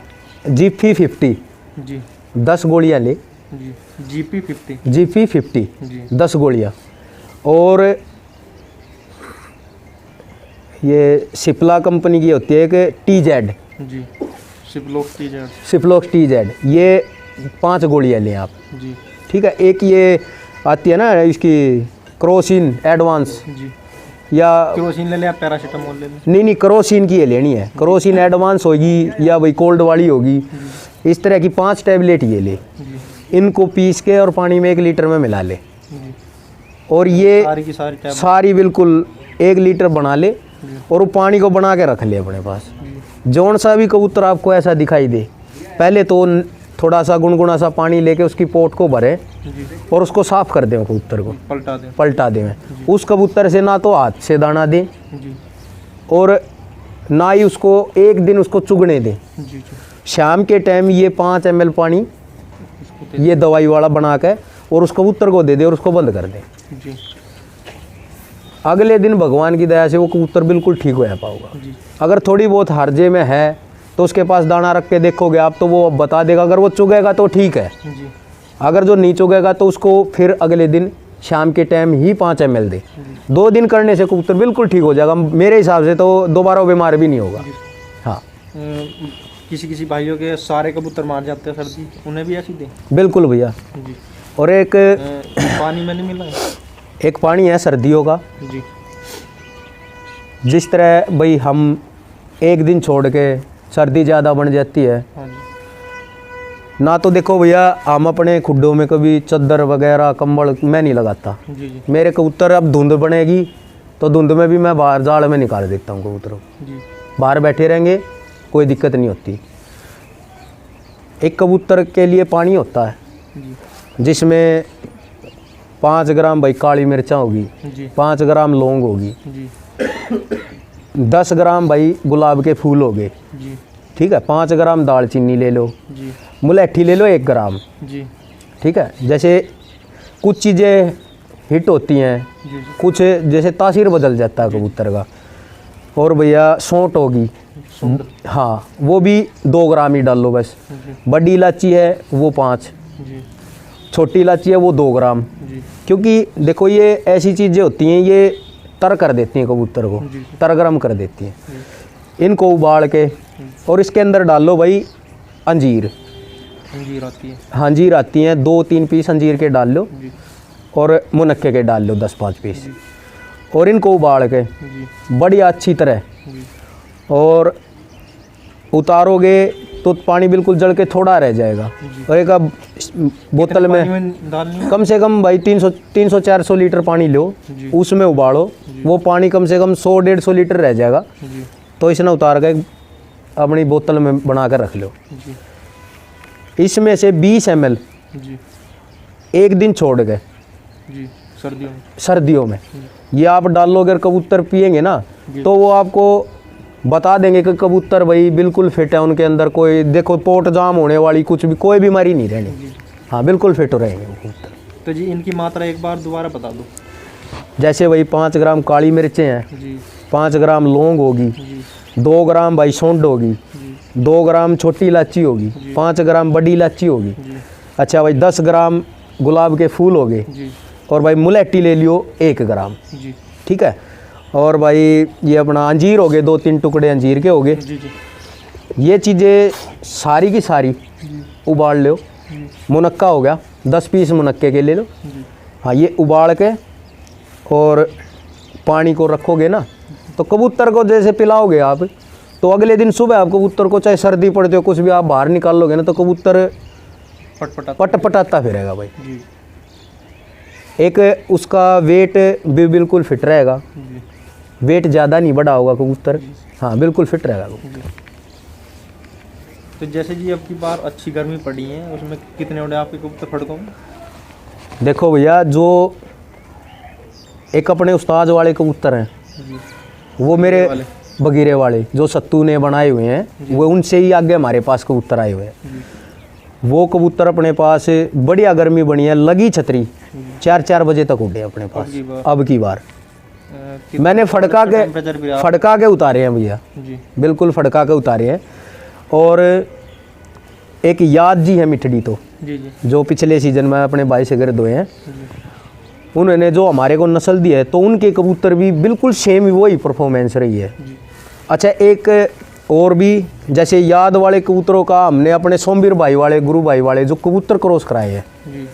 जीपी 50 जी 10 गोलियाँ ले, जी जीपी 50 जीपी 50 जी 10 गोलियाँ, और ये सिप्ला कंपनी की होती है एक TZ, जी सिप्लोक TZ सिप्लोक TZ, ये 5 गोलियाँ लें आप। जी ठीक है, एक ये आती है ना इसकी क्रोसिन एडवांस, जी या केरोसिन ले लें, आप पैरासीटामोल ले लें। नहीं क्रोसिन की ये लेनी है, क्रोसिन एडवांस होगी या भाई कोल्ड वाली होगी, इस तरह की 5 टैबलेट ये ले, जी इनको पीस के और पानी में 1 लीटर में मिला ले, जी और ये सारी की सारी टैबलेट सारी बिल्कुल 1 लीटर बना ले, और वो पानी को बना के रख ले अपने पास। जौन सा भी कबूतर आपको ऐसा दिखाई दे, पहले तो थोड़ा सा गुनगुना सा पानी लेके उसकी पोट को भरे जी और उसको साफ़ कर दें कबूतर को, पलटा दें। उस कबूतर से ना तो हाथ से दाना दें, जी और ना ही उसको एक दिन उसको चुगने दें। जी जी शाम के टाइम ये 5 ml पानी ये दवाई वाला बना के और उस कबूतर को दे दे और उसको बंद कर दें। जी अगले दिन भगवान की दया से वो कबूतर बिल्कुल ठीक हो पाओगा। जी अगर थोड़ी बहुत हर्जे में है तो उसके पास दाना रख के देखोगे आप, तो वो बता देगा। अगर वो चुगेगा तो ठीक है, जी अगर जो नहीं चुगेगा तो उसको फिर अगले दिन शाम के टाइम ही 5 ml दे। 2 दिन करने से कबूतर बिल्कुल ठीक हो जाएगा। मेरे हिसाब से तो दोबारा बीमार भी नहीं होगा। हाँ किसी किसी भाइयों के सारे कबूतर मार जाते हैं सर्दी, उन्हें भी ऐसी दें? बिल्कुल भैया। जी और एक पानी में नहीं मिला है? एक पानी है सर्दियों का, जी जिस तरह भाई हम एक दिन छोड़ के सर्दी ज़्यादा बढ़ जाती है हाँ जी ना, तो देखो भैया हम अपने खुड्डों में कभी चादर वगैरह कंबल मैं नहीं लगाता। जी जी मेरे कबूतर अब धुंध बनेगी तो धुंध में भी मैं बाहर जाल में निकाल देता हूँ कबूतरों को, जी बाहर बैठे रहेंगे कोई दिक्कत नहीं होती। एक कबूतर के लिए पानी होता है जी जिसमें 5 ग्राम भाई काली मिर्चा होगी, जी 5 ग्राम लौंग होगी, जी 10 ग्राम भाई गुलाब के फूल हो गए, जी ठीक है, 5 ग्राम दालचीनी ले लो, जी मुलैठी ले लो 1 ग्राम, जी ठीक है। जैसे कुछ चीज़ें हिट होती हैं, जी कुछ जैसे तासीर बदल जाता है कबूतर का। और भैया सौंठ होगी, हाँ वो भी 2 ग्राम ही डाल लो बस। बड़ी इलायची है वो 5, जी छोटी इलायची है वो 2 ग्राम। जी क्योंकि देखो ये ऐसी चीज़ें होती हैं ये तर कर देती हैं कबूतर को, जी। तर गरम कर देती हैं। इनको उबाल के और इसके अंदर डाल लो भाई अंजीर, अंजीर आती है हाँ अंजीर आती हैं, 2-3 पीस अंजीर के डाल लो जी और मुनक्के के डाल लो 10-5 पीस, और इनको उबाल के जी बढ़िया अच्छी तरह जी और उतारोगे तो पानी बिल्कुल जल के थोड़ा रह जाएगा। और एक अब बोतल पानी में में डालनी है? कम से कम भाई 300-400 लीटर पानी लो, जी। उसमें उबालो, वो पानी कम से कम 100-150 लीटर रह जाएगा। जी तो इसने उतार के अपनी बोतल में बना कर रख लो। जी इसमें से 20 ml जी एक दिन छोड़ के जी सर्दियों में सर्दियों में ये आप डाल लो, अगर कबूतर पिएंगे ना तो वो आपको बता देंगे कि कबूतर भाई बिल्कुल फिट है, उनके अंदर कोई देखो पोट जाम होने वाली कुछ भी कोई बीमारी नहीं रहनी, हाँ बिल्कुल फिट हो रहेंगे वो कबूतर। तो जी इनकी मात्रा एक बार दोबारा बता दो। जैसे भाई 5 ग्राम काली मिर्चें हैं, जी 5 ग्राम लौंग होगी, जी 2 ग्राम भाई सौंठ होगी, जी 2 ग्राम छोटी इलायची होगी, 5 ग्राम बड़ी इलायची होगी, जी अच्छा भाई 10 ग्राम गुलाब के फूल हो गए, जी और भाई मुलैठी ले लियो 1 ग्राम, जी ठीक है। और भाई ये अपना अंजीर हो गए, 2-3 टुकड़े अंजीर के हो गए। जी जी ये चीज़ें सारी की सारी उबाल लो। मुनक्का हो गया, 10 पीस मुनक्के के ले लो, हाँ ये उबाल के और पानी को रखोगे ना तो कबूतर को जैसे पिलाओगे आप, तो अगले दिन सुबह आप कबूतर को चाहे सर्दी पड़ती हो कुछ भी आप बाहर निकाल लोगे ना तो कबूतर पटपटा पटाता फिरेगा भाई। जी एक उसका वेट भी बिल्कुल फिट रहेगा, जी वेट ज़्यादा नहीं बढ़ा होगा कबूतर, हाँ बिल्कुल फिट रहेगा कबूतर। तो जैसे जी अब की बार अच्छी गर्मी पड़ी है उसमें कितने उड़े आपके कबूतर फड़कों में? देखो भैया जो एक अपने उस्ताद वाले कबूतर हैं जी वो मेरे वाले। बगीरे वाले जो सत्तू ने बनाए हुए हैं वो उनसे ही आगे हमारे पास कबूतर आए हुए हैं। जी वो कबूतर अपने पास बढ़िया गर्मी बनी है, लगी छतरी 4-4 बजे तक उड़े अपने पास की बार। अब की बार। कितना मैंने टेम्परेचर भी रहा? फड़का के उतारे हैं भैया, जी बिल्कुल फड़का के उतारे हैं। और एक याद जी है मिठड़ी तो जी जी जो पिछले सीजन में अपने भाई से गिरद हुए हैं, जी उन्होंने जो हमारे को नस्ल दी है तो उनके कबूतर भी बिल्कुल सेम वही परफॉर्मेंस रही है। जी अच्छा एक और भी जैसे याद वाले कबूतरों का हमने अपने सोमवीर भाई वाले गुरु भाई वाले जो कबूतर क्रॉस कराए हैं जी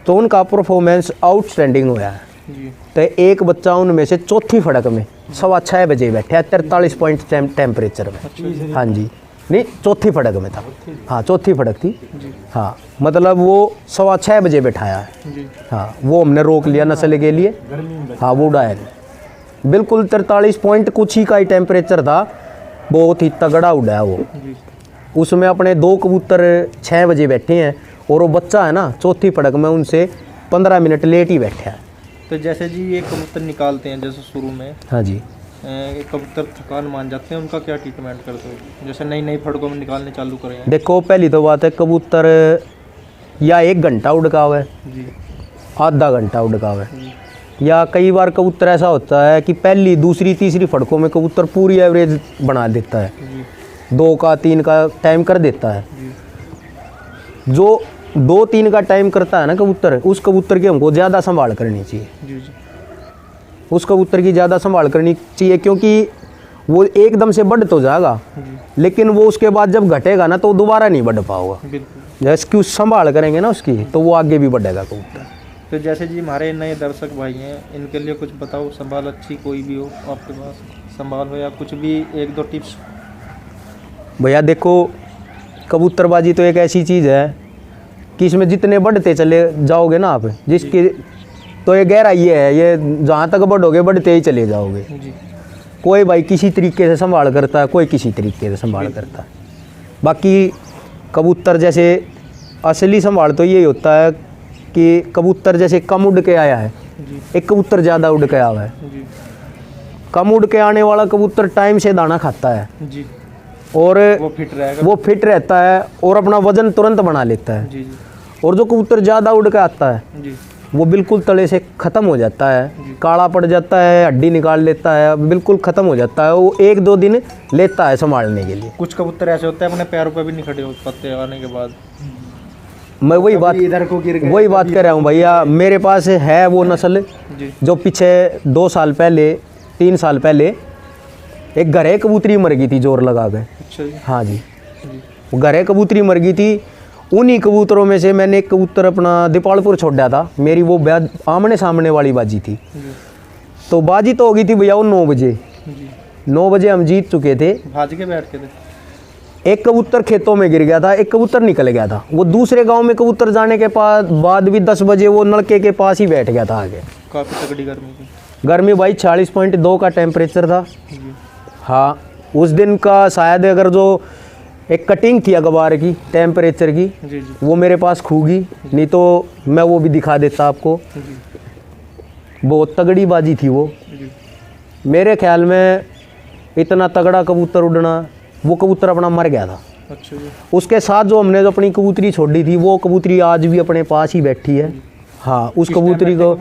तो उनका परफॉर्मेंस आउटस्टैंडिंग हुआ है। जी तो एक बच्चा उनमें से चौथी फड़क में 6:15 बजे बैठा है 43 पॉइंट टेम्परेचर में, हाँ जी नहीं चौथी फड़क में था, हाँ चौथी फड़क थी, जी हाँ मतलब वो 6:15 बजे बैठाया है, जी हाँ वो हमने रोक लिया नस्ल के लिए, हाँ वो उड़ाया नहीं। बिल्कुल 43 पॉइंट कुछ ही का ही टेम्परेचर था, बहुत ही तगड़ा उड़ा वो। जी उसमें अपने 2 कबूतर 6 बजे बैठे हैं और वो बच्चा है ना चौथी फड़क में उनसे 15 मिनट लेट ही बैठा है। तो जैसे जी ये कबूतर निकालते हैं जैसे शुरू में हाँ जी कबूतर थकान मान जाते हैं, उनका क्या ट्रीटमेंट करते हो जैसे नई नई फड़कों में निकालने चालू करें? देखो पहली तो बात है कबूतर या 1 घंटा उड़का हुआ है, जी आधा घंटा उड़का हुआ है, जी या कई बार कबूतर ऐसा होता है कि पहली दूसरी तीसरी फड़कों में कबूतर पूरी एवरेज बना देता है, जी 2 का 3 का टाइम कर देता है। जी जो 2-3 का टाइम करता है ना कबूतर, उस कबूतर की हमको ज़्यादा संभाल करनी चाहिए, जी जी उस कबूतर की ज़्यादा संभाल करनी चाहिए क्योंकि वो एकदम से बढ़ तो जाएगा जी लेकिन वो उसके बाद जब घटेगा ना तो दोबारा नहीं बढ़ पाओगा। बिल्कुल। जैसे कि उस संभाल करेंगे ना उसकी तो वो आगे भी बढ़ेगा कबूतर। तो जैसे जी हमारे नए दर्शक भाई हैं इनके लिए कुछ बताओ, संभाल अच्छी कोई भी हो आपके पास? संभालो या कुछ भी एक दो टिप्स। भैया देखो, कबूतरबाजी तो एक ऐसी चीज़ है कि इसमें जितने बढ़ते चले जाओगे ना आप, जिसकी तो ये गहराई है, ये जहाँ तक बढ़ोगे बढ़ते ही चले जाओगे। जी कोई भाई किसी तरीके से संभाल करता है, कोई किसी तरीके से संभाल करता है। बाकी कबूतर जैसे असली संभाल तो यही होता है कि कबूतर जैसे कम उड़ के आया है, जी एक कबूतर ज़्यादा उड़ के आया है। जी कम उड़ के आने वाला कबूतर टाइम से दाना खाता है जी, और वो फिट रहेगा। वो फिट रहता है और अपना वजन तुरंत बना लेता है। जी जी और जो कबूतर ज़्यादा उड़ के आता है जी वो बिल्कुल तले से ख़त्म हो जाता है, काला पड़ जाता है, हड्डी निकाल लेता है, बिल्कुल ख़त्म हो जाता है। वो 1-2 दिन लेता है संभालने के लिए। कुछ कबूतर ऐसे होते हैं अपने पैरों पे भी नहीं खड़े हो पाते आने के बाद। मैं वही बात कर रहा हूँ भैया। मेरे पास है वो नस्ल जी जो पीछे 2 साल पहले 3 साल पहले एक घरे कबूतरी मर गई थी जोर लगा के। अच्छा जी हाँ जी, जी वो घरे कबूतरी मर गई थी। उन्हीं कबूतरों में से मैंने एक कबूतर अपना दीपालपुर छोड़ा था। मेरी वो आमने सामने वाली बाजी थी। जी तो बाजी तो हो गई थी भैया वो 9 बजे। जी 9 बजे हम जीत चुके थे। भाज के बैठ के थे। एक कबूतर खेतों में गिर गया था, एक कबूतर निकल गया था। वो दूसरे गांव में कबूतर जाने के बाद भी 10 बजे वो नलके के पास ही बैठ गया था आगे। काफ़ी तगड़ी गर्मी थी। गर्मी भाई 40.2 का टेम्परेचर था। जी हाँ, उस दिन का शायद अगर जो एक कटिंग थी अखबार की टेम्परेचर की, जी जी वो मेरे पास खूगी, नहीं तो मैं वो भी दिखा देता आपको। जी बहुत तगड़ी बाजी थी वो। जी मेरे ख्याल में इतना तगड़ा कबूतर उड़ना, वो कबूतर अपना मर गया था। अच्छा जी उसके साथ जो हमने जो अपनी कबूतरी छोड़ी थी, वो कबूतरी आज भी अपने पास ही बैठी है। हाँ, उस कबूतरी को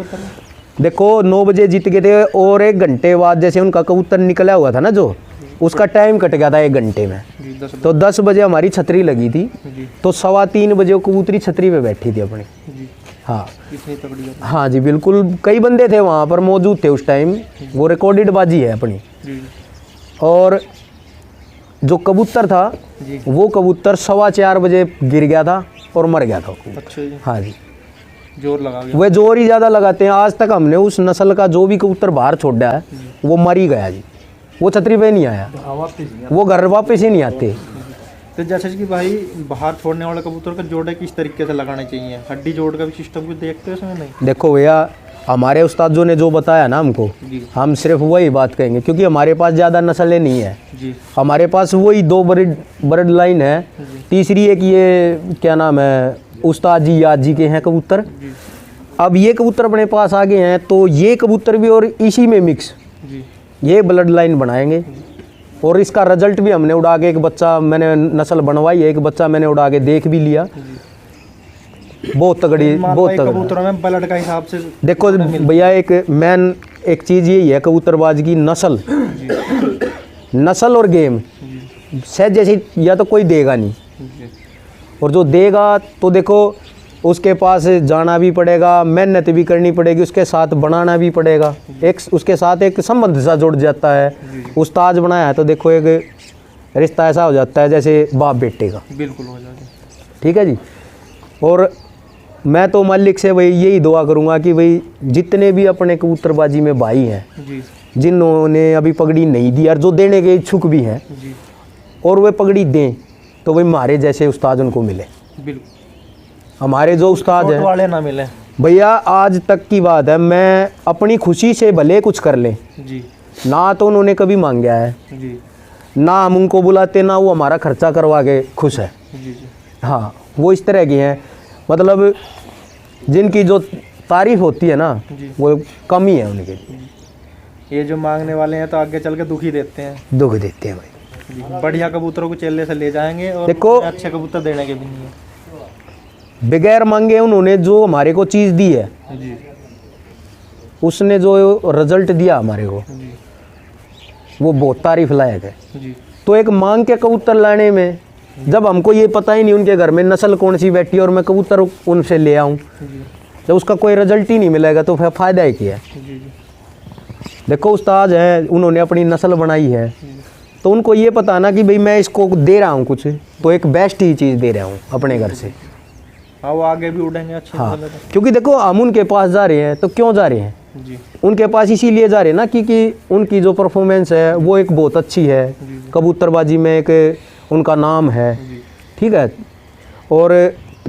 देखो 9 बजे जीत गए थे और 1 घंटे बाद जैसे उनका कबूतर निकला हुआ था ना, जो उसका टाइम कट गया था 1 घंटे में। जी 10 तो 10 बजे हमारी छतरी लगी थी, जी तो 3:15 बजे वो कबूतरी छतरी पे बैठी थी अपनी। जी हाँ इतनी तगड़ी गर्मी। हाँ जी बिल्कुल, कई बंदे थे वहाँ पर मौजूद थे उस टाइम। वो रिकॉर्डेड बाजी है अपनी। जी और जो कबूतर था जी वो कबूतर 4:15 बजे गिर गया था और मर गया था वो। अच्छा जी हाँ जी, जोर लगा गया। वे जोर ही ज़्यादा लगाते हैं। आज तक हमने उस नस्ल का जो भी कबूतर बाहर छोड़ा है वो मर ही गया जी। वो छतरी पे नहीं आया, वो घर वापस ही नहीं आते। तो जैसे कि भाई बाहर छोड़ने वाले कबूतर का जोड़ किस तरीके से लगाने चाहिए? हड्डी जोड़ का भी सिस्टम कुछ देखते हो उसमें? नहीं। देखो भैया, हमारे उस्तादों ने जो बताया ना हमको, जी हम सिर्फ वही बात कहेंगे, क्योंकि हमारे पास ज़्यादा नस्लें नहीं है। जी हमारे पास वही 2 बर्ड लाइन है। तीसरी एक ये क्या नाम है, उस्ताद जी याद जी के हैं कबूतर। जी अब ये कबूतर अपने पास आ गए हैं, तो ये कबूतर भी और इसी में मिक्स जी ये ब्लड लाइन बनाएंगे। और इसका रिजल्ट भी हमने उड़ा के, एक बच्चा मैंने नस्ल बनवाई है, एक बच्चा मैंने उड़ा के देख भी लिया। बहुत तगड़ी, बहुत तगड़ी। कबूतरों में ब्लड का हिसाब से देखो भैया, एक चीज़ यही है कबूतरबाज की, नस्ल और गेम शायद जैसी या तो कोई देगा नहीं, जी और जो देगा तो देखो उसके पास जाना भी पड़ेगा, मेहनत भी करनी पड़ेगी, उसके साथ बनाना भी पड़ेगा। एक उसके साथ एक संबंध सा जुड़ जाता है। उस्ताद बनाया है तो देखो एक रिश्ता ऐसा हो जाता है जैसे बाप बेटे का। बिल्कुल हो जाएगा। ठीक है जी। और मैं तो मालिक से भाई यही दुआ करूँगा कि भाई जितने भी अपने कबूतरबाजी में भाई हैं, जी जिन्होंने अभी पगड़ी नहीं दी और जो देने के इच्छुक भी हैं, जी और वे पगड़ी दें, तो भाई हमारे जैसे उस्ताद उनको मिले। बिल्कुल, हमारे जो उस्ताद छोट हैं वाले ना मिले। भैया, आज तक की बात है, मैं अपनी खुशी से भले कुछ कर लें, जी ना तो उन्होंने कभी मांगा है, जी ना हम उनको बुलाते, ना वो हमारा खर्चा करवा के खुश है। जी जी हाँ, वो इस तरह की हैं, मतलब जिनकी जो तारीफ होती है ना, जी। वो कम ही है उनके, ये जो मांगने वाले हैं तो आगे चल के दुखी देते हैं। दुख देते हैं भाई। जी, बढ़िया कबूतरों को चेले से ले जाएंगे और देखो, अच्छे कबूतर देने के भी नहीं है। बगैर मांगे उन्होंने जो हमारे को चीज़ दी है, जी उसने जो रिजल्ट दिया हमारे को, जी वो बहुत तारीफ लायक है। जी तो एक मांग के कबूतर लाने में, जब हमको ये पता ही नहीं उनके घर में नस्ल कौन सी बैठी है और मैं कबूतर उनसे ले आऊँ, जी जब उसका कोई रिजल्ट ही नहीं मिलेगा तो फिर फ़ायदा ही क्या है। जी जी देखो उस्ताद हैं, उन्होंने अपनी नस्ल बनाई है, तो उनको ये पता ना कि भाई मैं इसको दे रहा हूँ कुछ, तो एक बेस्ट ही चीज़ दे रहा हूँ अपने घर से। हाँ, वो आगे भी उड़ेंगे अच्छे हाँ, नस्ल के। क्योंकि देखो हम उनके पास जा रहे हैं तो क्यों जा रहे हैं, जी उनके पास इसीलिए जा रहे ना क्योंकि उनकी जो परफॉर्मेंस है वो एक बहुत अच्छी है, कबूतरबाजी में एक उनका नाम है, ठीक है, और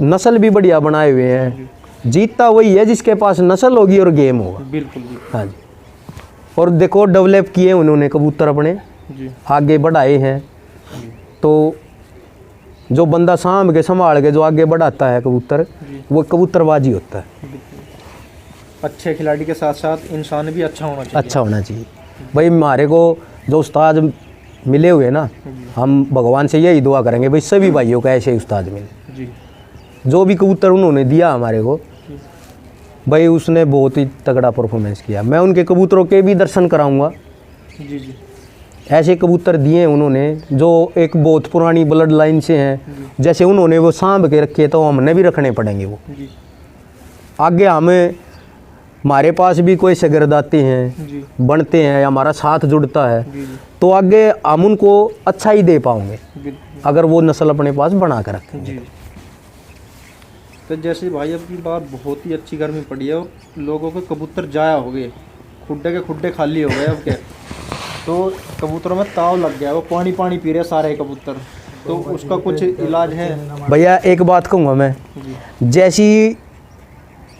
नस्ल भी बढ़िया बनाए हुए हैं। जीतता वही है जिसके पास नस्ल होगी और गेम होगा। बिल्कुल जी। हाँ जी, और देखो डेवलप किए उन्होंने कबूतर अपने, जी आगे बढ़ाए हैं। तो जो बंदा सांभ के संभाल के जो आगे बढ़ाता है कबूतर, वो कबूतरबाजी होता है। अच्छे खिलाड़ी के साथ साथ इंसान भी अच्छा होना चाहिए। अच्छा होना चाहिए भाई। हमारे को जो उस्ताद मिले हुए ना, हम भगवान से यही दुआ करेंगे भाई सभी भाइयों को ऐसे ही उस्ताद मिले। जी जो भी कबूतर उन्होंने दिया हमारे को भाई, उसने बहुत ही तगड़ा परफॉर्मेंस किया। मैं उनके कबूतरों के भी दर्शन कराऊंगा। जी जी ऐसे कबूतर दिए हैं उन्होंने जो एक बहुत पुरानी ब्लड लाइन से हैं। जैसे उन्होंने वो सांभ के रखे तो हमने भी रखने पड़ेंगे वो। जी आगे हमें हमारे पास भी कोई शागिर्द आते हैं, जी बनते हैं, हमारा साथ जुड़ता है, जी जी तो आगे हम उनको अच्छा ही दे पाओगे बिल्कुल अगर वो नस्ल अपने पास बना कर रखें। जी। तो जैसे भाई अब की बार बहुत ही अच्छी गर्मी पड़ी है और लोगों के कबूतर जाया हो गए, खुड्डे के खुड्डे खाली हो गए अब के, तो कबूतरों में ताव लग गया, वो पानी पानी पी रहे सारे कबूतर, तो उसका कुछ इलाज है? भैया एक बात कहूँगा मैं, जी जैसी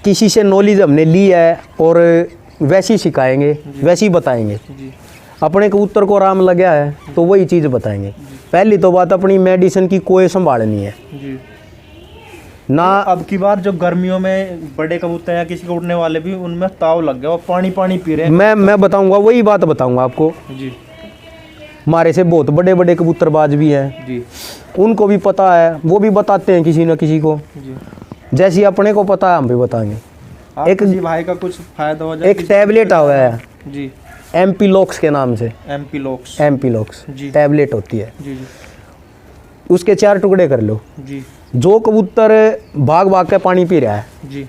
किसी से नॉलेज हमने ली है और वैसी सिखाएंगे, वैसी बताएंगे। जी अपने कबूतर को आराम लगा है तो वही चीज़ बताएंगे। पहली तो बात, अपनी मेडिसिन की कोई संभाल नहीं है जी। ना। अब की बार जो गर्मियों में बड़े कबूतर या किसी को उड़ने वाले भी उनमें ताव लग गया, वो पानी पानी पी रहे हैं। मैं बताऊंगा, वही बात बताऊंगा आपको। जी हमारे से बहुत बड़े बड़े कबूतरबाज भी हैं, जी उनको भी पता है, वो भी बताते हैं किसी न किसी को। जी। जैसी अपने को पता है हम भी बताएंगे। एक किसी भाई का कुछ फायदा हो जाए? एक टैबलेट आ गया है जी MP लॉक्स के नाम से। MP locks. MP लॉक्स जी। टैबलेट होती है, जी जी उसके 4 टुकड़े कर लो। जी जो कबूतर भाग भाग के पानी पी रहा है जी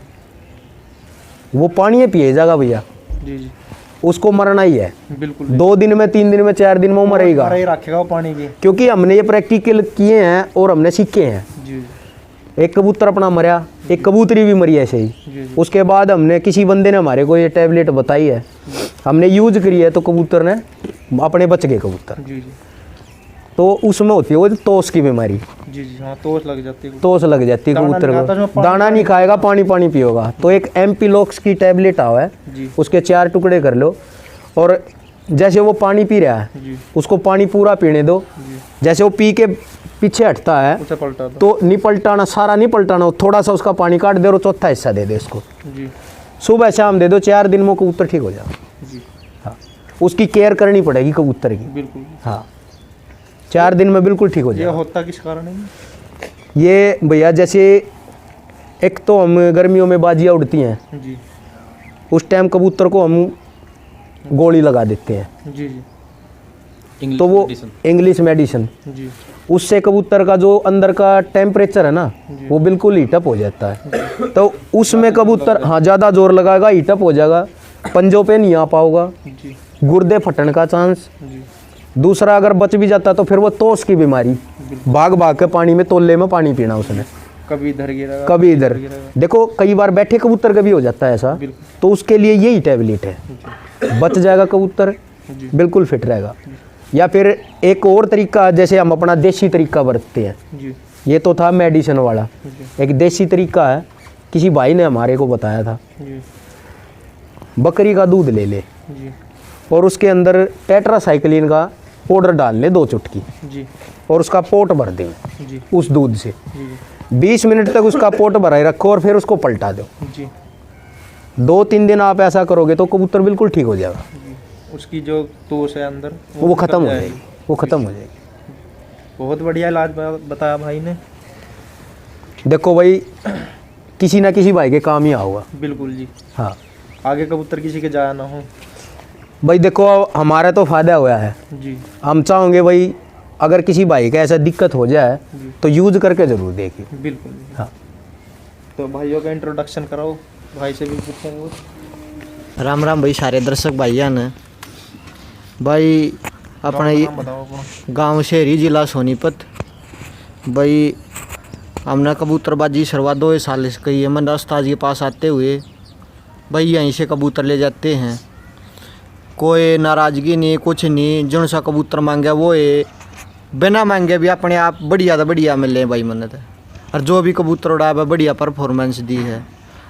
वो पानी पिए जाएगा भैया, जी जी उसको मरना ही है। बिल्कुल 2 दिन में, 3 दिन में, 4 दिन में वो मरेगा, ही रखेगा वो पानी की। क्योंकि हमने ये प्रैक्टिकल किए हैं और हमने सीखे हैं। जी एक कबूतर अपना मरा, एक कबूतरी भी मरी ऐसे ही। जी जी उसके बाद हमने, किसी बंदे ने हमारे को ये टैबलेट बताई है, हमने यूज करी है, तो कबूतर ने अपने बच गए कबूतर। जी जी तो उसमें होती है वो तोस की बीमारी, जी जी। हाँ तोस लग जाती है। तोस लग जाती है दाना कबूतर नहीं खाता, उसमें को, पानी दाना नहीं खाएगा, पानी पानी पिएगा। तो एक MP लॉक्स की टैबलेट आवा है, जी उसके 4 टुकड़े कर लो, और जैसे वो पानी पी रहा है जी उसको पानी पूरा पीने दो। जी। जैसे वो पी के पीछे हटता है उसे पलटा दो। तो नहीं पलटाना, सारा नहीं पलटाना, थोड़ा सा उसका पानी काट दे और चौथा हिस्सा दे दे उसको। जी सुबह शाम दे दो, 4 दिन में कबूतर ठीक हो जाएगा। जी हाँ, उसकी केयर करनी पड़ेगी कबूतर की। बिल्कुल। हाँ, 4 दिन में बिल्कुल ठीक हो ये जाएगा। होता किस कारण है? ये भैया जैसे एक तो हम गर्मियों में बाजियाँ उड़ती हैं, जी उस टाइम कबूतर को हम गोली लगा देते हैं, जी जी इंग्लिश तो वो मेडिसिन। इंग्लिश मेडिसिन, जी उससे कबूतर का जो अंदर का टेम्परेचर है ना वो बिल्कुल हीटअप हो जाता है। तो उसमें कबूतर, हाँ, ज़्यादा जोर लगाएगा, हीटअप हो जाएगा, पंजों पे नहीं आ पाओगा, जी गुर्दे फटने का चांस। जी दूसरा, अगर बच भी जाता तो फिर वो तोस की बीमारी, भाग भाग के पानी में, तोले में पानी पीना उसने, कभी इधर गिरेगा कभी इधर। देखो कई बार बैठे कबूतर का भी हो जाता है ऐसा, बिल्कुल। तो उसके लिए यही टैबलेट है, बच जाएगा कबूतर, जी बिल्कुल फिट रहेगा। या फिर एक और तरीका, जैसे हम अपना देसी तरीका बरतते हैं, जी ये तो था मेडिसिन वाला, जी एक देसी तरीका है, किसी भाई ने हमारे को बताया था। जी बकरी का दूध ले ले जी और उसके अंदर टेट्रासाइक्लिन का पाउडर डाल ले 2 चुटकी, जी और उसका पोट भर दे जी उस दूध से। जी 20 मिनट तक उसका पोट भराए रखो और फिर उसको पलटा दो। जी 2-3 दिन आप ऐसा करोगे तो कबूतर बिल्कुल ठीक हो जाएगा, जी। उसकी जो तोस है अंदर वो निकल ख़त्म हो जाएगी, वो ख़त्म हो जाएगी। बहुत बढ़िया इलाज बताया भाई ने। देखो भाई, किसी ना किसी भाई के काम ही आओगा। बिल्कुल जी। हाँ आगे कबूतर किसी के जाया ना हो। भाई, देखो हमारा तो फ़ायदा हुआ है, जी हम चाहोगे भाई अगर किसी भाई का ऐसा दिक्कत हो जाए जी तो यूज़ करके ज़रूर देखिए। बिल्कुल। हाँ, तो भाइयों का इंट्रोडक्शन कराओ, भाई से भी पूछेंगे। राम राम भाई सारे दर्शक भाइयों ने। भाई अपना ये नाम बताओ अपना। गांव शहरी जिला सोनीपत। भाई हमने कबूतरबाजी शुरुआत 2 साल से कही है। मैंने उस्ताद के पास आते हुए भाई यहीं से कबूतर ले जाते हैं। कोई नाराज़गी नहीं, कुछ नहीं। जो सा कबूतर मांगे वो है, बिना मांगे भी अपने आप बढ़िया तो बढ़िया मिले भाई मन्नत है। और जो भी कबूतर उड़ा है बढ़िया परफॉर्मेंस दी है।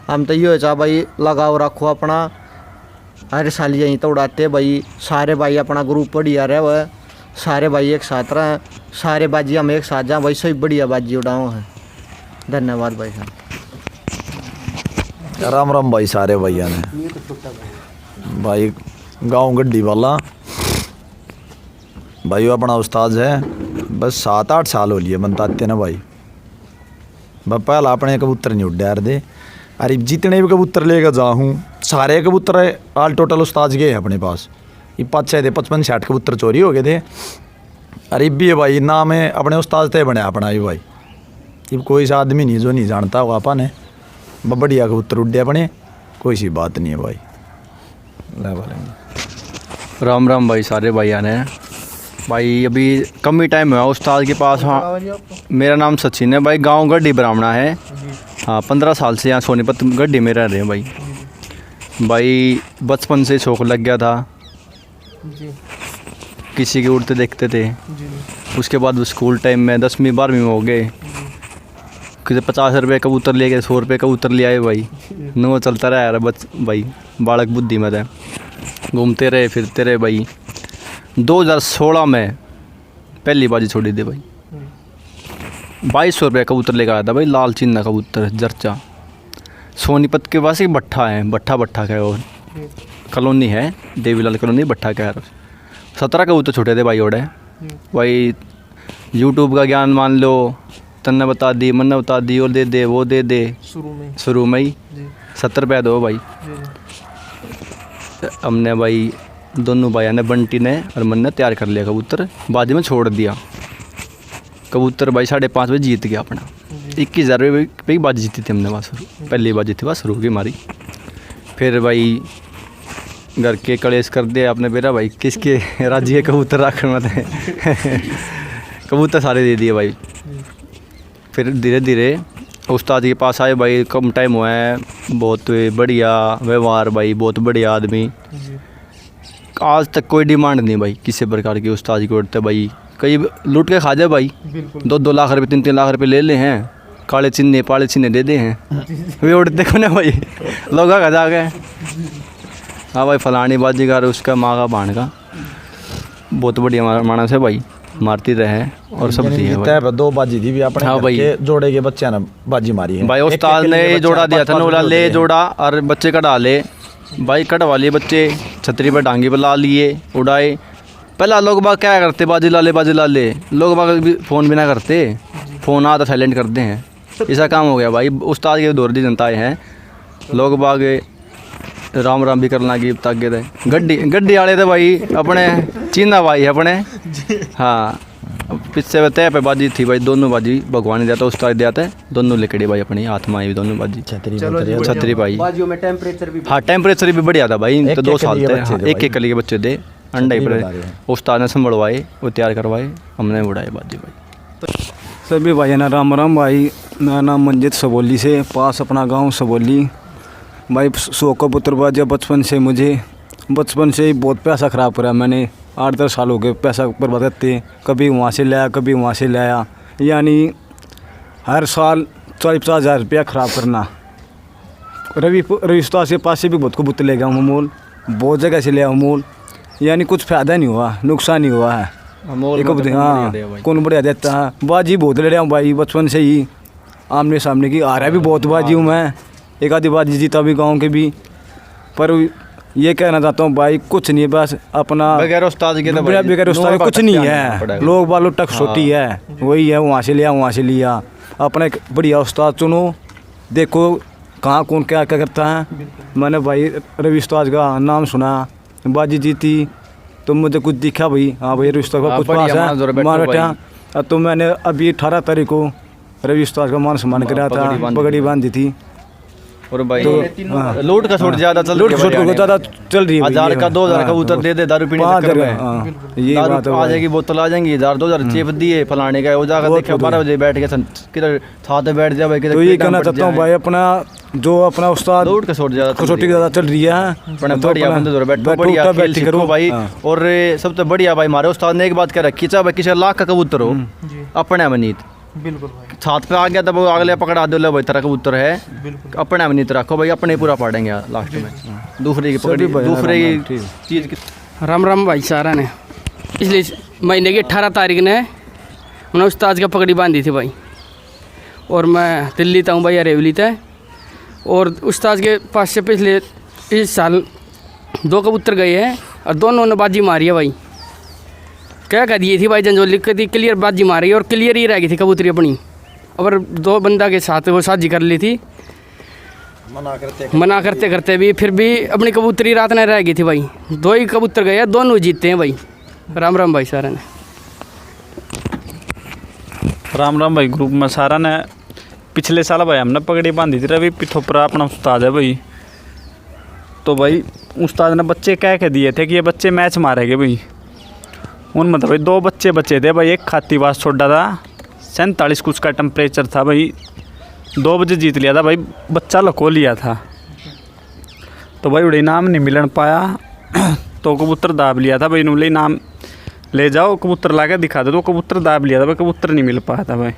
हम तो ये चाह भाई लगाओ रखो अपना, हर साल यहीं तो उड़ाते भाई। सारे भाई अपना ग्रुप बढ़िया रहे हुआ, सारे भाई एक साथ रहे, सारे बाजी हम एक साथ जाए भाई, सही बढ़िया बाजी उड़ाओ है। धन्यवाद भाई साहब। राम राम भाई सारे भैया ने भाई गांव गड्डी वाला भाई वो अपना उस्ताद है। बस 7-8 साल हो लिए बनताते ना भाई। बस पहला अपने कबूतर नहीं उड्डा दे। अरे जितने भी कबूतर लेकर जाऊँ सारे कबूतर आल टोटल उस्ताद गए हैं अपने पास। ये 5-6 थे, 55-60 कबूतर चोरी हो गए थे। अरे भी है भाई नाम है अपने उस्ताद थे बने अपना ही भाई। अब कोई सा आदमी नहीं जो नहीं जानता होगा अपन है। बढ़िया कबूतर उड्डे अपने, कोई सी बात नहीं है भाई। ले बोलेंगे राम राम भाई सारे भाई आने भाई। अभी कम ही टाइम हुआ उस्ताद के पास। हाँ, मेरा नाम सचिन है भाई, गांव गड्डी ब्राह्मणा है। हाँ, 15 साल से यहाँ सोनीपत गड्डी में रह रहे हैं भाई। भाई बचपन से शौक लग गया था, किसी के उड़ते देखते थे। उसके बाद स्कूल टाइम में 10वीं 12वीं में हो गए, किसी 50 रुपये कबूतर ले गए, 100 रुपये कबूतर ले आए भाई। नो चलता रहा यार बच भाई, बालक बुद्धि में थे, घूमते रहे फिरते रहे भाई। 2016 में पहली बाजी छोड़ी थी भाई। 2200 रुपये कबूतर लेकर आया था भाई, लाल चिन्ना कबूतर जर्चा। सोनीपत के पास एक भट्ठा है, भट्ठा का वो कॉलोनी है, देवीलाल कॉलोनी, भट्ठा का है। 17 कबूतर छोटे थे भाई ओढ़े भाई। यूट्यूब का ज्ञान मान लो, तन्ने बता दी, मन्ने बता दी, और दे दे वो दे दे, शुरू में ही 70 रुपये दो भाई। हमने भाई दोनों भाइयों ने, बंटी ने और मन ने तैयार कर लिया कबूतर, बाजी में छोड़ दिया कबूतर भाई। 5:30 बजे जीत गया अपना। 21,000 रुपये पे ही बाजी जीती थी हमने वहाँ शुरू, पहली बाजी थी वहाँ शुरू की हमारी। फिर भाई घर के कलेश कर दिया आपने बेरा भाई, किसके राजी है कबूतर रखने में थे कबूतर सारे दे दिए भाई। फिर धीरे धीरे उस्ताद के पास आए भाई, कम टाइम हुआ है, बहुत बढ़िया व्यवहार भाई, बहुत बढ़िया आदमी। आज तक कोई डिमांड नहीं भाई किसी प्रकार की उस्ताद की उड़ते भाई। कई लूट के खा जाए भाई, 2-2 लाख रुपये 3-3 लाख रुपये ले ले हैं, काले चिन्ने पाले चिन्ने दे दे हैं वे उड़ते को ना भाई, लोग आ जा गए। हाँ भाई फलानी बाजीगर उसका माँ का भाण का बहुत बढ़िया मानस है भाई, मारती रहे और सब थी भाई। 2 बाजी थी भी अपने। हाँ भाई, जोड़े के बच्चे ने बाजी मारी है भाई। उस्ताद ने जोड़ा दिया था, नोला ले जोड़ा और बच्चे कटा ले भाई, कटवा लिए बच्चे, छतरी पर डांगी पर ला लिए, उड़ाए। पहला लोग बाग क्या करते, बाजी ला ले, लोग बाग भी फ़ोन भी ना करते, फ़ोन आता साइलेंट करते हैं, ऐसा काम हो गया भाई। उस्ताद के दौर दी जनताएँ हैं, लोग बाग राम राम भी करना की तागे थे। गड्डी वाले थे भाई अपने, चीना भाई अपने। हाँ, पिछले में तय पे बाजी थी भाई, दोनों बाजी भगवान दिया था, उस्ताद दिया था, दोनों लिकड़ी भाई अपनी हाथ में आई दोनों बाजी। छतरी भाई, बाजियों में टेम्परेचर भी, हाँ टेम्परेचर भी बढ़िया था भाई। तो 2 साल थे, एक कली के बच्चे थे, अंडा ही पर उस्ताद ने संभलवाए, वो तैयार करवाए, हमने उड़ाए बाजी भाई। सभी भाई ना राम राम भाई। मेरा नाम मंजित सबोली से, पास अपना गांव सबोली भाई। शौक कबूतरबाजी बचपन से, मुझे बचपन से ही बहुत पैसा ख़राब करा मैंने। 8-10 साल हो गए पैसा बर्बाद करते, कभी वहाँ से लाया कभी वहाँ से लाया, यानी हर साल 40-50 हज़ार रुपया ख़राब करना। रवि उस्ताद के पास से भी बहुत कबूतर ले गया हूँ मूल, बहुत जगह से लिया हूँ मूल, यानी कुछ फ़ायदा नहीं हुआ, नुकसान नहीं हुआ है। हाँ, कौन बढ़िया देता है। बाजी बहुत ले रहा हूँ भाई बचपन से ही, आमने सामने की, आ रहा भी बहुत बाजी हूँ मैं, एक आधी बाजी जीता भी गाँव के भी। पर ये कहना चाहता हूँ भाई, कुछ नहीं है, बस अपना बगैर उस्ताद के बगैर उस्ताद कुछ नहीं है। लोग बालू टक छोटी है, वही है, वहाँ से लिया वहाँ से लिया। अपना एक बढ़िया उस्ताद चुनो, देखो कहाँ कौन क्या क्या करता है। मैंने भाई रवि उस्ताद का नाम सुना, बाजी जीती तो मुझे कुछ दिखा भाई, हाँ भाई रवि उस्ताद का कुछ पास है, मार बैठा। तो मैंने अभी 18 तारीख को रवि उस्ताद का मान सम्मान कराया था, पगड़ी बांधी थी। और भाई तो लूट का छोट ज़्यादा चल रही है, ज़्यादा चल रही है। 1000 का 2000 का उतर दे दारू पीने चक्कर में, ये बात आ जाएगी, बोतल आ जाएंगी, 1000-2000 चेप दिए फलाने का, वो जाकर देखा 12 बजे बैठ के किधर साथ में बैठ जाए भाई। तो ये कहना चाहता हूँ भाई, अपना जो अपना उस्ताद दौड़ कसौटी ज़्यादा कसौटी ज़्यादा चल रही है अपने तो बढ़िया अपना बंदे दौड़ बैठो बैठो, बढ़िया उठा, खेल बैठी सीखो करो भाई। हाँ। और सबसे बढ़िया भाई हमारे उस्ताद ने एक बात कह रखी, चाहे किसी लाख का कबूतर हो अपने अमनीत बिल्कुल भाई, छात पे आ गया तब अगले पकड़ा दो, ले भाई तेरा कबूतर है बिल्कुल अपने अमनीत रखो भाई, अपने पूरा पाड़ेंगे लास्ट में। दूसरे की पकड़ी भाई, दूसरे राम, की चीज़ की राम राम भाई सारा ने पिछले महीने की 18 तारीख ने उन्होंने उस्ताद का पगड़ी बांधी थी भाई, और मैं दिल्ली था हूँ भाई, अरेवली था। और उस्ताद के पास से पिछले इस साल 2 कबूतर गए हैं और दोनों ने बाजी मारी है भाई। क्या कह दिए थी भाई, जंजोली कदी क्लियर बाजी मारी और क्लियर ही रह गई थी कबूतरी अपनी, और 2 बंदा के साथ वो साझी कर ली थी। मना करते करते भी फिर भी अपनी कबूतरी रात में रह गई थी भाई। 2 ही कबूतर गए हैं, दोनों जीतते हैं भाई। राम राम भाई सारा ने। राम राम भाई। ग्रुप में सारा ने पिछले साल भाई हमने पगड़ी बांधी थी, रवि पिथोपरा अपना उस्ताद है भाई। तो भाई उस्ताद ने बच्चे कह के दिए थे कि ये बच्चे मैच मारेंगे भाई। उनमें तो भाई 2 बच्चे बचे थे भाई, एक खातीवास छोड़ा था, 47 कुछ का टेम्परेचर था भाई, 2 बजे जीत लिया था भाई, बच्चा लको लिया था। तो भाई उड़े इनाम नहीं मिलन पाया तो कबूतर दाब लिया था भाई, इन्होंने इनाम ले जाओ कबूतर ला के दिखा दो, तो कबूतर दाब लिया था भाई, कबूतर नहीं मिल पाया था भाई।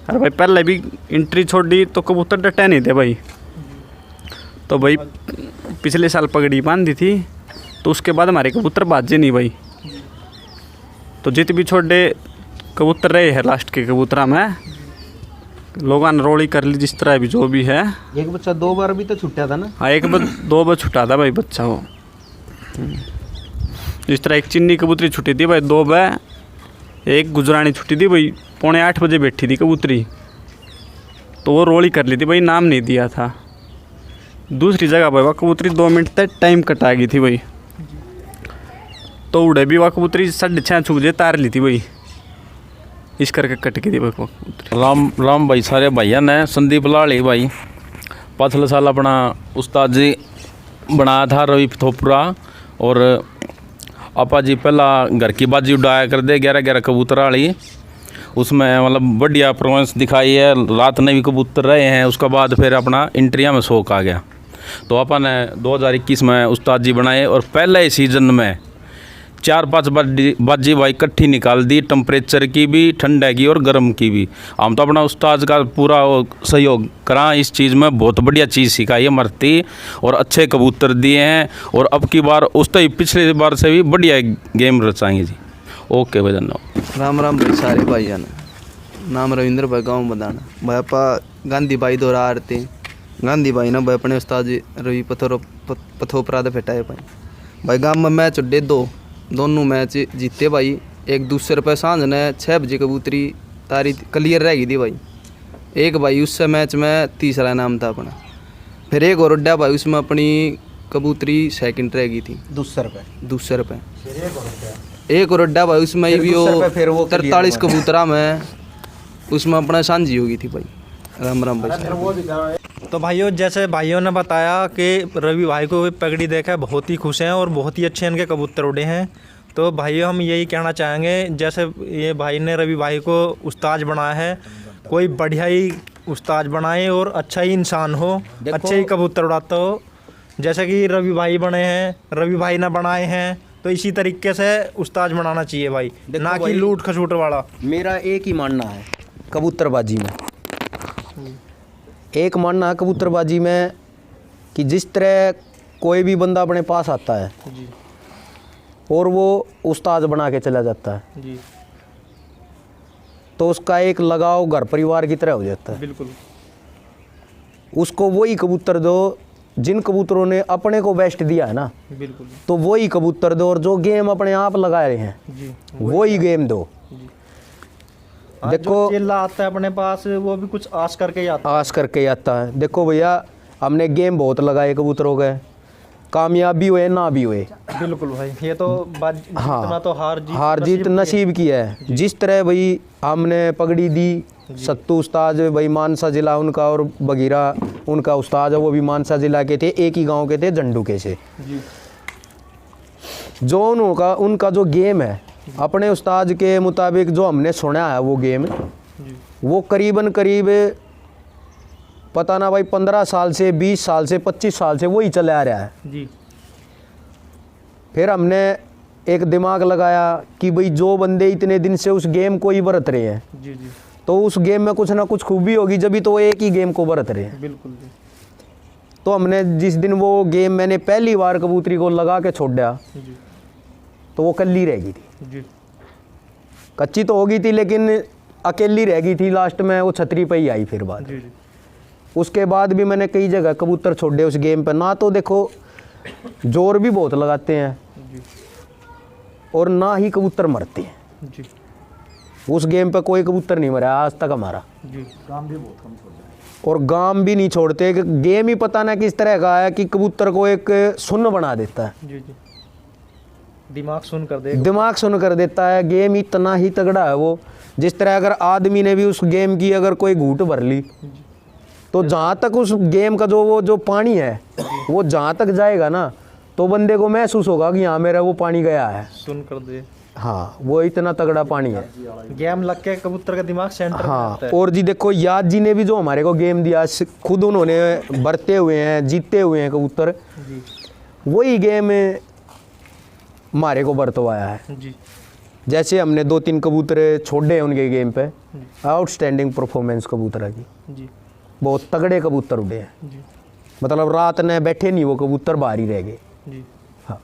अरे भाई पहले भी एंट्री छोड़ दी तो कबूतर डटे नहीं थे भाई। तो भाई पिछले साल पगड़ी बांधी थी तो उसके बाद हमारे कबूतर बाजे नहीं भाई, तो जित भी छोटे कबूतर रहे हैं लास्ट के कबूतरा में लोगों ने रोड़ी कर ली, जिस तरह भी जो भी है। एक बच्चा 2 बार भी तो छुट्टा था ना। हाँ 2 बार छुटा था भाई बच्चा वो। जिस तरह एक चिन्नी कबूतरी छुटी थी भाई 2 बार, एक गुजरानी छुट्टी थी भाई, 7:45 बजे बैठी थी कबूतरी, तो वो रोली कर ली थी भाई, नाम नहीं दिया था। दूसरी जगह भाई वह कबूतरी 2 मिनट तक टाइम कटा गई थी भाई, तो उड़े भी वह कबूतरी 6:30 छुप जे तार ली थी भाई, इस करके कट गई थी भाई कबूतरी। राम भाई सारे भैया ने संदीप लाली भाई पिछले साल अपना उस्ताद जी बनाया था रवि पिथोपरा, और आपा जी पहला घर की बाजी उड़ाया कर दे 11 कबूतर वाली, उसमें मतलब बढ़िया परफॉर्मेंस दिखाई है, रात में भी कबूतर रहे हैं। उसके बाद फिर अपना इंट्रिया में शौक आ गया, तो अपन ने 2021 में उस्ताद जी बनाए, और पहले ही सीजन में 4-5 बाजी भाई इकट्ठी निकाल दी, टेम्परेचर की भी, ठंडे की और गर्म की भी। हम तो अपना उस्ताद का पूरा सहयोग करा इस चीज़ में, बहुत बढ़िया चीज़ सिखाई है मरती, और अच्छे कबूतर दिए हैं, और अब की बार उस तो पिछले बार से भी बढ़िया गेम रचाएंगे जी। ओके भाई धन्यवाद। राम राम भाई सारे भाई ने। नाम रविंद्र भाई, गाँव बदाना भाई। आपा गांधी भाई दौरा आ रहे थे, गांधी भाई ना भाई अपने उस्ताद जी रवि पिथोपरा दे फेटा है भाई। गाँव में मैच उड्डे दोनों मैच जीते भाई। एक दूसरे पे सांझ ने 6 बजे कबूतरी तारी क्लियर रह गई थी भाई। एक भाई उससे मैच में तीसरा इनाम था अपना। फिर एक और उड्डा भाई, उसमें अपनी कबूतरी 2nd रह गई थी दूसरे पे। एक और उड्डा भाई, उसमें भी वो 43 कबूतरा में उसमें अपना सांझी हो गई थी भाई। राम राम भाई। तो भाइयों, जैसे भाइयों ने बताया कि रवि भाई को पगड़ी देखा बहुत ही खुश हैं और बहुत ही अच्छे इनके कबूतर उड़े हैं। तो भाइयों हम यही कहना चाहेंगे, जैसे ये भाई ने रवि भाई को उस्ताद बनाया है, कोई बढ़िया ही उस्ताद बनाए और अच्छा ही इंसान हो, अच्छे ही कबूतर उड़ाता हो। जैसे कि रवि भाई बने हैं, रवि भाई ने बनाए हैं, तो इसी तरीके से उस्ताद बनाना चाहिए भाई, ना कि लूट खसूट वाला। मेरा एक ही मानना है कबूतरबाजी में, एक मानना है कबूतरबाजी में कि जिस तरह कोई भी बंदा अपने पास आता है जी, और वो उस्ताद बना के चला जाता है जी, तो उसका एक लगाव घर परिवार की तरह हो जाता है। बिल्कुल। उसको वही कबूतर दो जिन कबूतरों ने अपने को बेस्ट दिया है ना, बिल्कुल, तो वही कबूतर दो, और जो गेम अपने आप लगा रहे हैं जी, वही गेम दो। देखो चेला आता है अपने पास, वो भी कुछ आस करके ही आता है। आस करके ही आता है। देखो भैया, हमने गेम बहुत लगाए कबूतरों के, कामयाब भी हुए ना भी हुए। बिल्कुल भाई, ये तो हाँ, तो हार जीत नसीब की है। जिस तरह भाई हमने पगड़ी दी, सत्तू उस्ताद भाई मानसा जिला उनका, और बगीरा उनका उस्ताद है, वो भी मानसा जिला के थे, एक ही गांव के थे, झंडूके से। जो उनका जो गेम है अपने उस्ताद के मुताबिक जो हमने सुना है, वो गेम वो करीबन करीब पता ना भाई 15 साल से 20 साल से 25 साल से वही चला आ रहा है। जी फिर हमने एक दिमाग लगाया कि भाई जो बंदे इतने दिन से उस गेम को ही बरत रहे हैं, जी जी तो उस गेम में कुछ ना कुछ खूबी होगी, जब भी तो वो एक ही गेम को बरत रहे हैं। बिल्कुल जी। तो हमने जिस दिन वो गेम मैंने पहली बार कबूतरी को लगा के छोड़ दिया, जी तो वो कल्ली रह गई थी। जी कच्ची तो हो गई थी लेकिन अकेली रह गई थी। लास्ट में वो छतरी पे ही आई फिर बाद। जी जी उसके बाद भी मैंने कई जगह कबूतर छोड़े उस गेम पे। ना तो देखो जोर भी बहुत लगाते हैं जी और ना ही कबूतर मरते हैं। जी उस गेम पे कोई कबूतर नहीं मरा आज तक हमारा। जी और गाम भी नहीं छोड़ते। गेम ही पता ना किस तरह का है कि कबूतर को एक सुन्न बना देता है, जी जी दिमाग सुन कर दे। दिमाग सुन कर देता है। गेम इतना ही तगड़ा है वो, जिस तरह अगर आदमी ने भी उस गेम की अगर कोई घूंट भर ली, तो जहाँ तक उस गेम का जो पानी है वो जहाँ तक जाएगा ना, तो बंदे को महसूस होगा कि हाँ मेरा वो पानी गया है। सुन कर दे। हाँ, वो इतना तगड़ा पानी है। गेम लग के कबूतर का दिमाग सेंटर में हाँ, आता है। और जी देखो याद जी ने भी जो हमारे को गेम दिया, खुद उन्होंने बरते हुए हैं, जीते हुए हैं कबूतर। जी वही गेम हमारे को बरतवाया है। जी जैसे हमने 2-3 कबूतर छोड़े हैं उनके गेम पे, आउटस्टैंडिंग परफॉर्मेंस कबूतर की, जी बहुत तगड़े कबूतर उड़े हैं। जी मतलब रात ने बैठे नहीं वो कबूतर, बाहर ही रह गए। जी हाँ।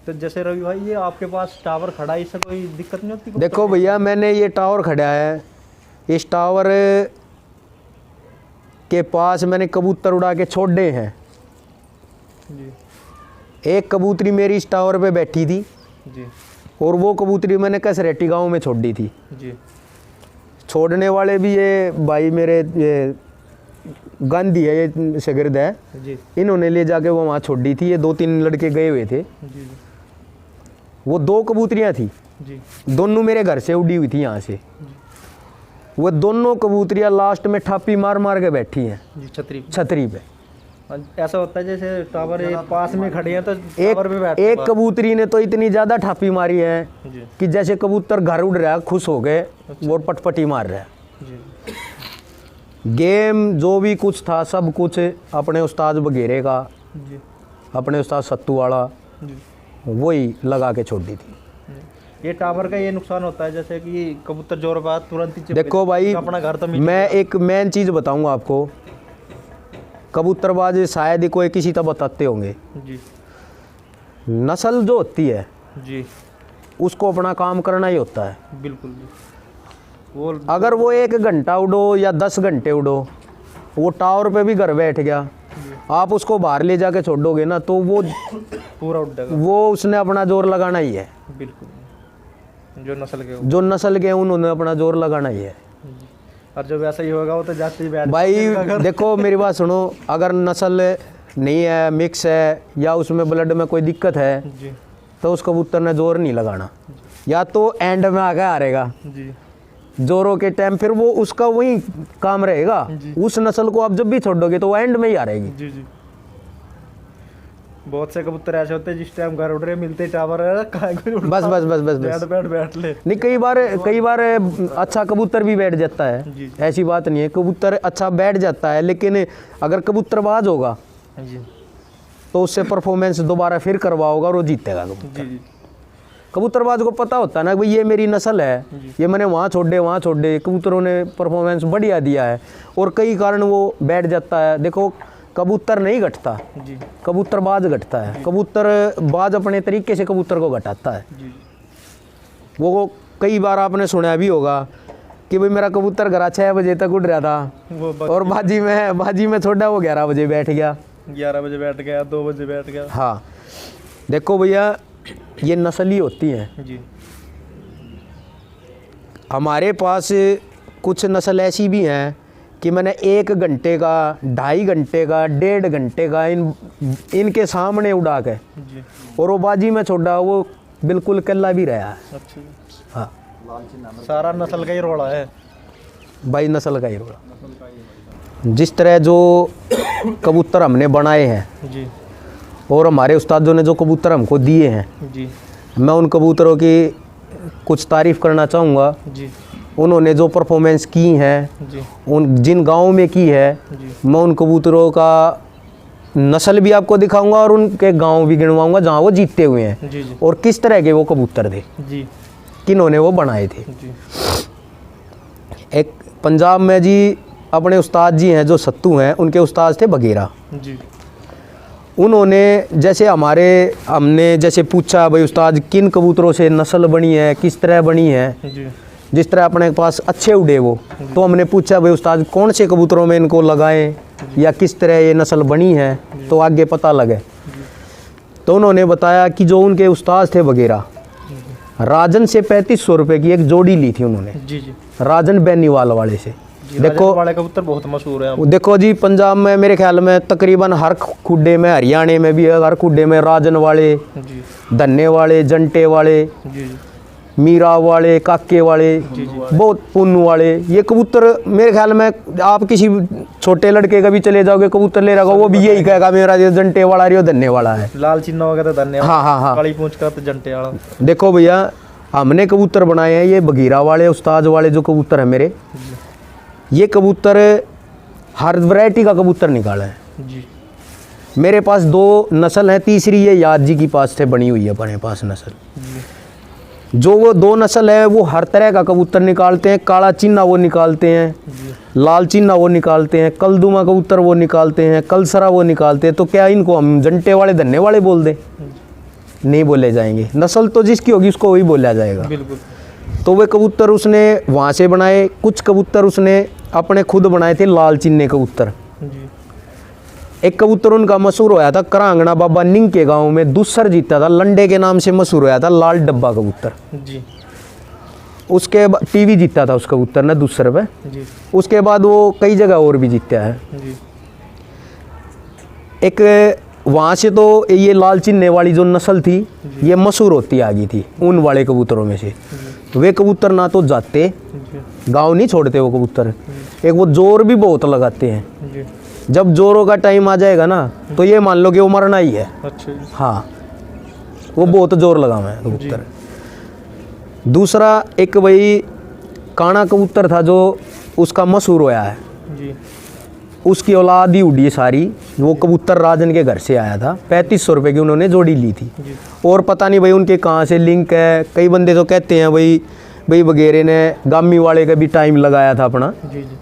तो जैसे रवि भाई ये आपके पास टावर खड़ा है, इससे कोई दिक्कत नहीं होती? देखो भैया, मैंने ये टावर खड़ा है, इस टावर के पास मैंने कबूतर उड़ा के छोड़े हैं। जी एक कबूतरी मेरी इस टावर पे बैठी थी जी और वो कबूतरी मैंने कसरेटी गांव में छोड़ दी थी। जी छोड़ने वाले भी ये भाई मेरे ये गांधी है, ये शागिर्द है, जी इन्होंने ले जाके वो वहाँ छोड़ दी थी। ये 2-3 लड़के गए हुए थे। जी जी वो 2 कबूतरियाँ थी, जी दोनों मेरे घर से उड़ी हुई थी यहाँ से। वो दोनों कबूतरियाँ लास्ट में ठापी मार मार के बैठी हैं जी छतरी पे। ऐसा होता है जैसे टावर एक पास में खड़े हैं तो टावर पे बैठ एक कबूतरी ने तो इतनी ज़्यादा ठापी मारी है जी कि जैसे कबूतर घर उड़ रहा है, खुश हो गए, वो पटपटी मार रहा है। जी गेम जो भी कुछ था सब कुछ अपने उस्ताद बघेरे का, जी अपने उस्ताद सत्तू वाला, जी वही लगा के छोड़ दी थी। ये टावर का ये नुकसान होता है जैसे कि कबूतर जोर बाद तुरंत ही देखो भाई, अपना घर तो मिल मैं एक मेन चीज़ बताऊंगा आपको। कबूतरबाज शायद ही कोई किसी तरह बताते होंगे, जी नस्ल जो होती है जी उसको अपना काम करना ही होता है। बिल्कुल जी। वो अगर वो 1 घंटा उड़ो या 10 घंटे उड़ो, वो टावर पे भी घर बैठ गया, आप उसको बाहर ले जाके छोड़ोगे ना, तो वो पूरा उड़ जाएगा। वो उसने अपना जोर लगाना ही है। बिल्कुल, जो नस्ल के जो नस्ल के उन्होंने अपना जोर लगाना ही है। और जब ऐसा ही होगा वो तो जाते ही बैठ भाई देखो मेरी बात सुनो, अगर नस्ल नहीं है, मिक्स है, या उसमें ब्लड में कोई दिक्कत है, जी तो उस कबूतर ने जोर नहीं लगाना। या तो एंड में आके हारेगा जी जोरों के टाइम, फिर वो उसका वही काम रहेगा। उस नस्ल को आप जब भी छोड़ोगे तो वो एंड में ही हारेगी। जी जी। बहुत से कबूतर ऐसे होते हैं जिस टाइम घर उड़ रहे मिलते टावर बस बस बस बस बस बैठ ले। नहीं, कई बार अच्छा कबूतर भी बैठ जाता है, ऐसी बात नहीं है। कबूतर अच्छा बैठ जाता है, लेकिन अगर कबूतरबाज होगा जी तो उससे परफॉर्मेंस दोबारा फिर करवाओगा और वो जीतेगा कबूतर। जी जी कबूतरबाज को पता होता है ना भाई ये मेरी नस्ल है, ये मैंने वहाँ छोड़े, कबूतरों ने परफॉर्मेंस बढ़िया दिया है, और कई कारण वो बैठ जाता है। देखो कबूतर नहीं घटता, जी कबूतरबाज घटता है। कबूतरबाज अपने तरीके से कबूतर को घटाता है। जी वो कई बार आपने सुना भी होगा कि भाई मेरा कबूतर घर 6 बजे तक उड़ रहा था और बाजी में छोड़ा वो 11 बजे बैठ गया, 11 बजे बैठ गया, 2 बजे बैठ गया। हाँ, देखो भैया ये नस्ली होती हैं। जी हमारे पास कुछ नस्ल ऐसी भी हैं कि मैंने 1 घंटे का, 2.5 घंटे का, 1.5 घंटे का इनके सामने उड़ा के जी और वो बाजी में छोड़ा, वो बिल्कुल कल्ला भी रहा है। अच्छा, हाँ, सारा नस्ल का ही रोड़ा है भाई, नस्ल का ही रोड़ा। जिस तरह जो कबूतर हमने बनाए हैं जी और हमारे उस्तादों ने जो कबूतर हमको दिए हैं, जी मैं उन कबूतरों की कुछ तारीफ़ करना चाहूँगा। जी उन्होंने जो परफॉर्मेंस की हैं जी उन जिन गाँव में की है, जी मैं उन कबूतरों का नस्ल भी आपको दिखाऊंगा और उनके गांव भी गिनवाऊंगा जहां वो जीते हुए हैं जी जी और किस तरह के वो कबूतर थे, जी किन्होंने वो बनाए थे। जी एक पंजाब में जी अपने उस्ताद जी हैं जो सत्तू हैं, उनके उस्ताद थे बघेरा। जी उन्होंने जैसे हमने जैसे पूछा भाई उस्ताद किन कबूतरों से नस्ल बनी है, किस तरह बनी है, जी जिस तरह अपने पास अच्छे उड़े वो, तो हमने पूछा भाई उस्ताद कौन से कबूतरों में इनको लगाएं या किस तरह ये नस्ल बनी है तो आगे पता लगे। तो उन्होंने बताया कि जो उनके उस्ताद थे बघेरा, राजन से 3500 रुपये की एक जोड़ी ली थी उन्होंने, जी जी राजन बेनीवाल वाले से। देखो वाले कबूतर बहुत मशहूर है। देखो जी पंजाब में मेरे ख्याल में तकरीबन हर खुड्डे में, हरियाणा में भी हर खुड्डे में राजन वाले, जी धन्ने वाले, जंटे वाले, जी जी मीरा वाले, काके वाले, बहुत पुन्नू वाले, ये कबूतर मेरे ख्याल में आप किसी छोटे लड़के का भी चले जाओगे कबूतर ले रहा वो भी यही कहेगा मेरा ये जंटे वाला है, धन्ने वाला है। लाल चिन्ह हो गया तो धन्यवाद। हाँ हाँ हाँ। काली पूंछ का तो जंटे वाला। देखो भैया हमने कबूतर बनाए हैं, ये बघीरा वाले उस्ताद वाले जो कबूतर है मेरे, ये कबूतर हर वैरायटी का कबूतर निकाला है। जी मेरे पास 2 नस्ल है, तीसरी ये याद जी की पास से बनी हुई है अपने पास नस्ल। जो वो 2 नस्ल है वो हर तरह का कबूतर निकालते हैं, काला चिन्ना वो निकालते हैं, लाल चिन्ना वो निकालते हैं, कलदुमा कबूतर वो निकालते हैं, कलसरा वो निकालते हैं। तो क्या इनको हम जंटे वाले धन्ने वाले बोल दें? नहीं बोले जाएंगे, नस्ल तो जिसकी होगी उसको वही बोला जाएगा। बिल्कुल। तो वे कबूतर उसने वहाँ से बनाए, कुछ कबूतर उसने अपने खुद बनाए थे लाल चिन्ने कबूतर। जी एक कबूतर उनका मशहूर होया था करांगना बाबा निंग के गांव में, दूसर जीता था, लंडे के नाम से मशहूर होया था, लाल डब्बा कबूतर। जी उसके बाद टीवी जीता था उस कबूतर ने दूसरे पे। जी उसके बाद वो कई जगह और भी जीता है। जी एक वहाँ से तो ये लाल चिन्ने वाली जो नस्ल थी ये मशहूर होती आ गई थी उन वाले कबूतरों में से। वे कबूतर ना तो जाते, गांव नहीं छोड़ते वो कबूतर, एक वो जोर भी बहुत लगाते हैं। जी जब जोरों का टाइम आ जाएगा ना तो ये मान लो कि वो मरना ही है। अच्छा जी। हाँ वो बहुत जोर लगावे हैं कबूतर। दूसरा एक भाई काना कबूतर था जो उसका मशहूर होया है, जी उसकी औलाद ही उड़ी सारी। वो कबूतर राजन के घर से आया था, 3500 रुपये की उन्होंने जोड़ी ली थी। और पता नहीं भाई उनके कहाँ से लिंक है, कई बंदे तो कहते हैं भाई वगैरह ने गामी वाले का भी टाइम लगाया था अपना। जी जी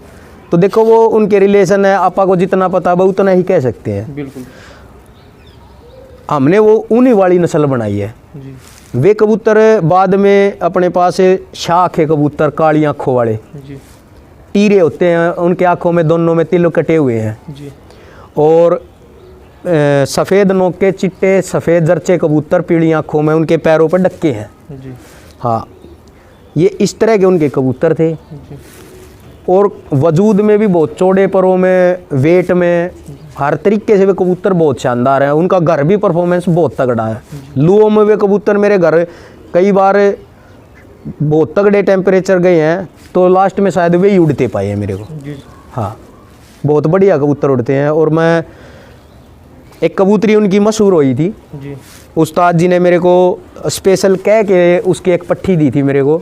तो देखो वो उनके रिलेशन है, आपा को जितना पता है उतना ही कह सकते हैं। बिल्कुल। हमने वो उन्हीं वाली नस्ल बनाई है। जी वे कबूतर बाद में अपने पास शाख है कबूतर काली आँखों वाले, जी टीरे होते हैं, उनके आँखों में दोनों में तिल कटे हुए हैं। जी और सफ़ेद नोक के चिट्टे सफ़ेद जरचे कबूतर पीली आँखों में, उनके पैरों पर डक्के हैं। जी हाँ ये इस तरह के उनके कबूतर थे। जी और वजूद में भी बहुत चौड़े परों में, वेट में, हर तरीके से वे कबूतर बहुत शानदार हैं। उनका घर भी परफॉर्मेंस बहुत तगड़ा है। लुओं में वे कबूतर मेरे घर कई बार बहुत तगड़े टेम्परेचर गए हैं तो लास्ट में शायद वे ही उड़ते पाए हैं मेरे को। जी हाँ बहुत बढ़िया कबूतर उड़ते हैं। और मैं एक कबूतरी उनकी मशहूर हुई थी, जी उस्ताद जी ने मेरे को स्पेशल कह के उसकी एक पट्ठी दी थी मेरे को।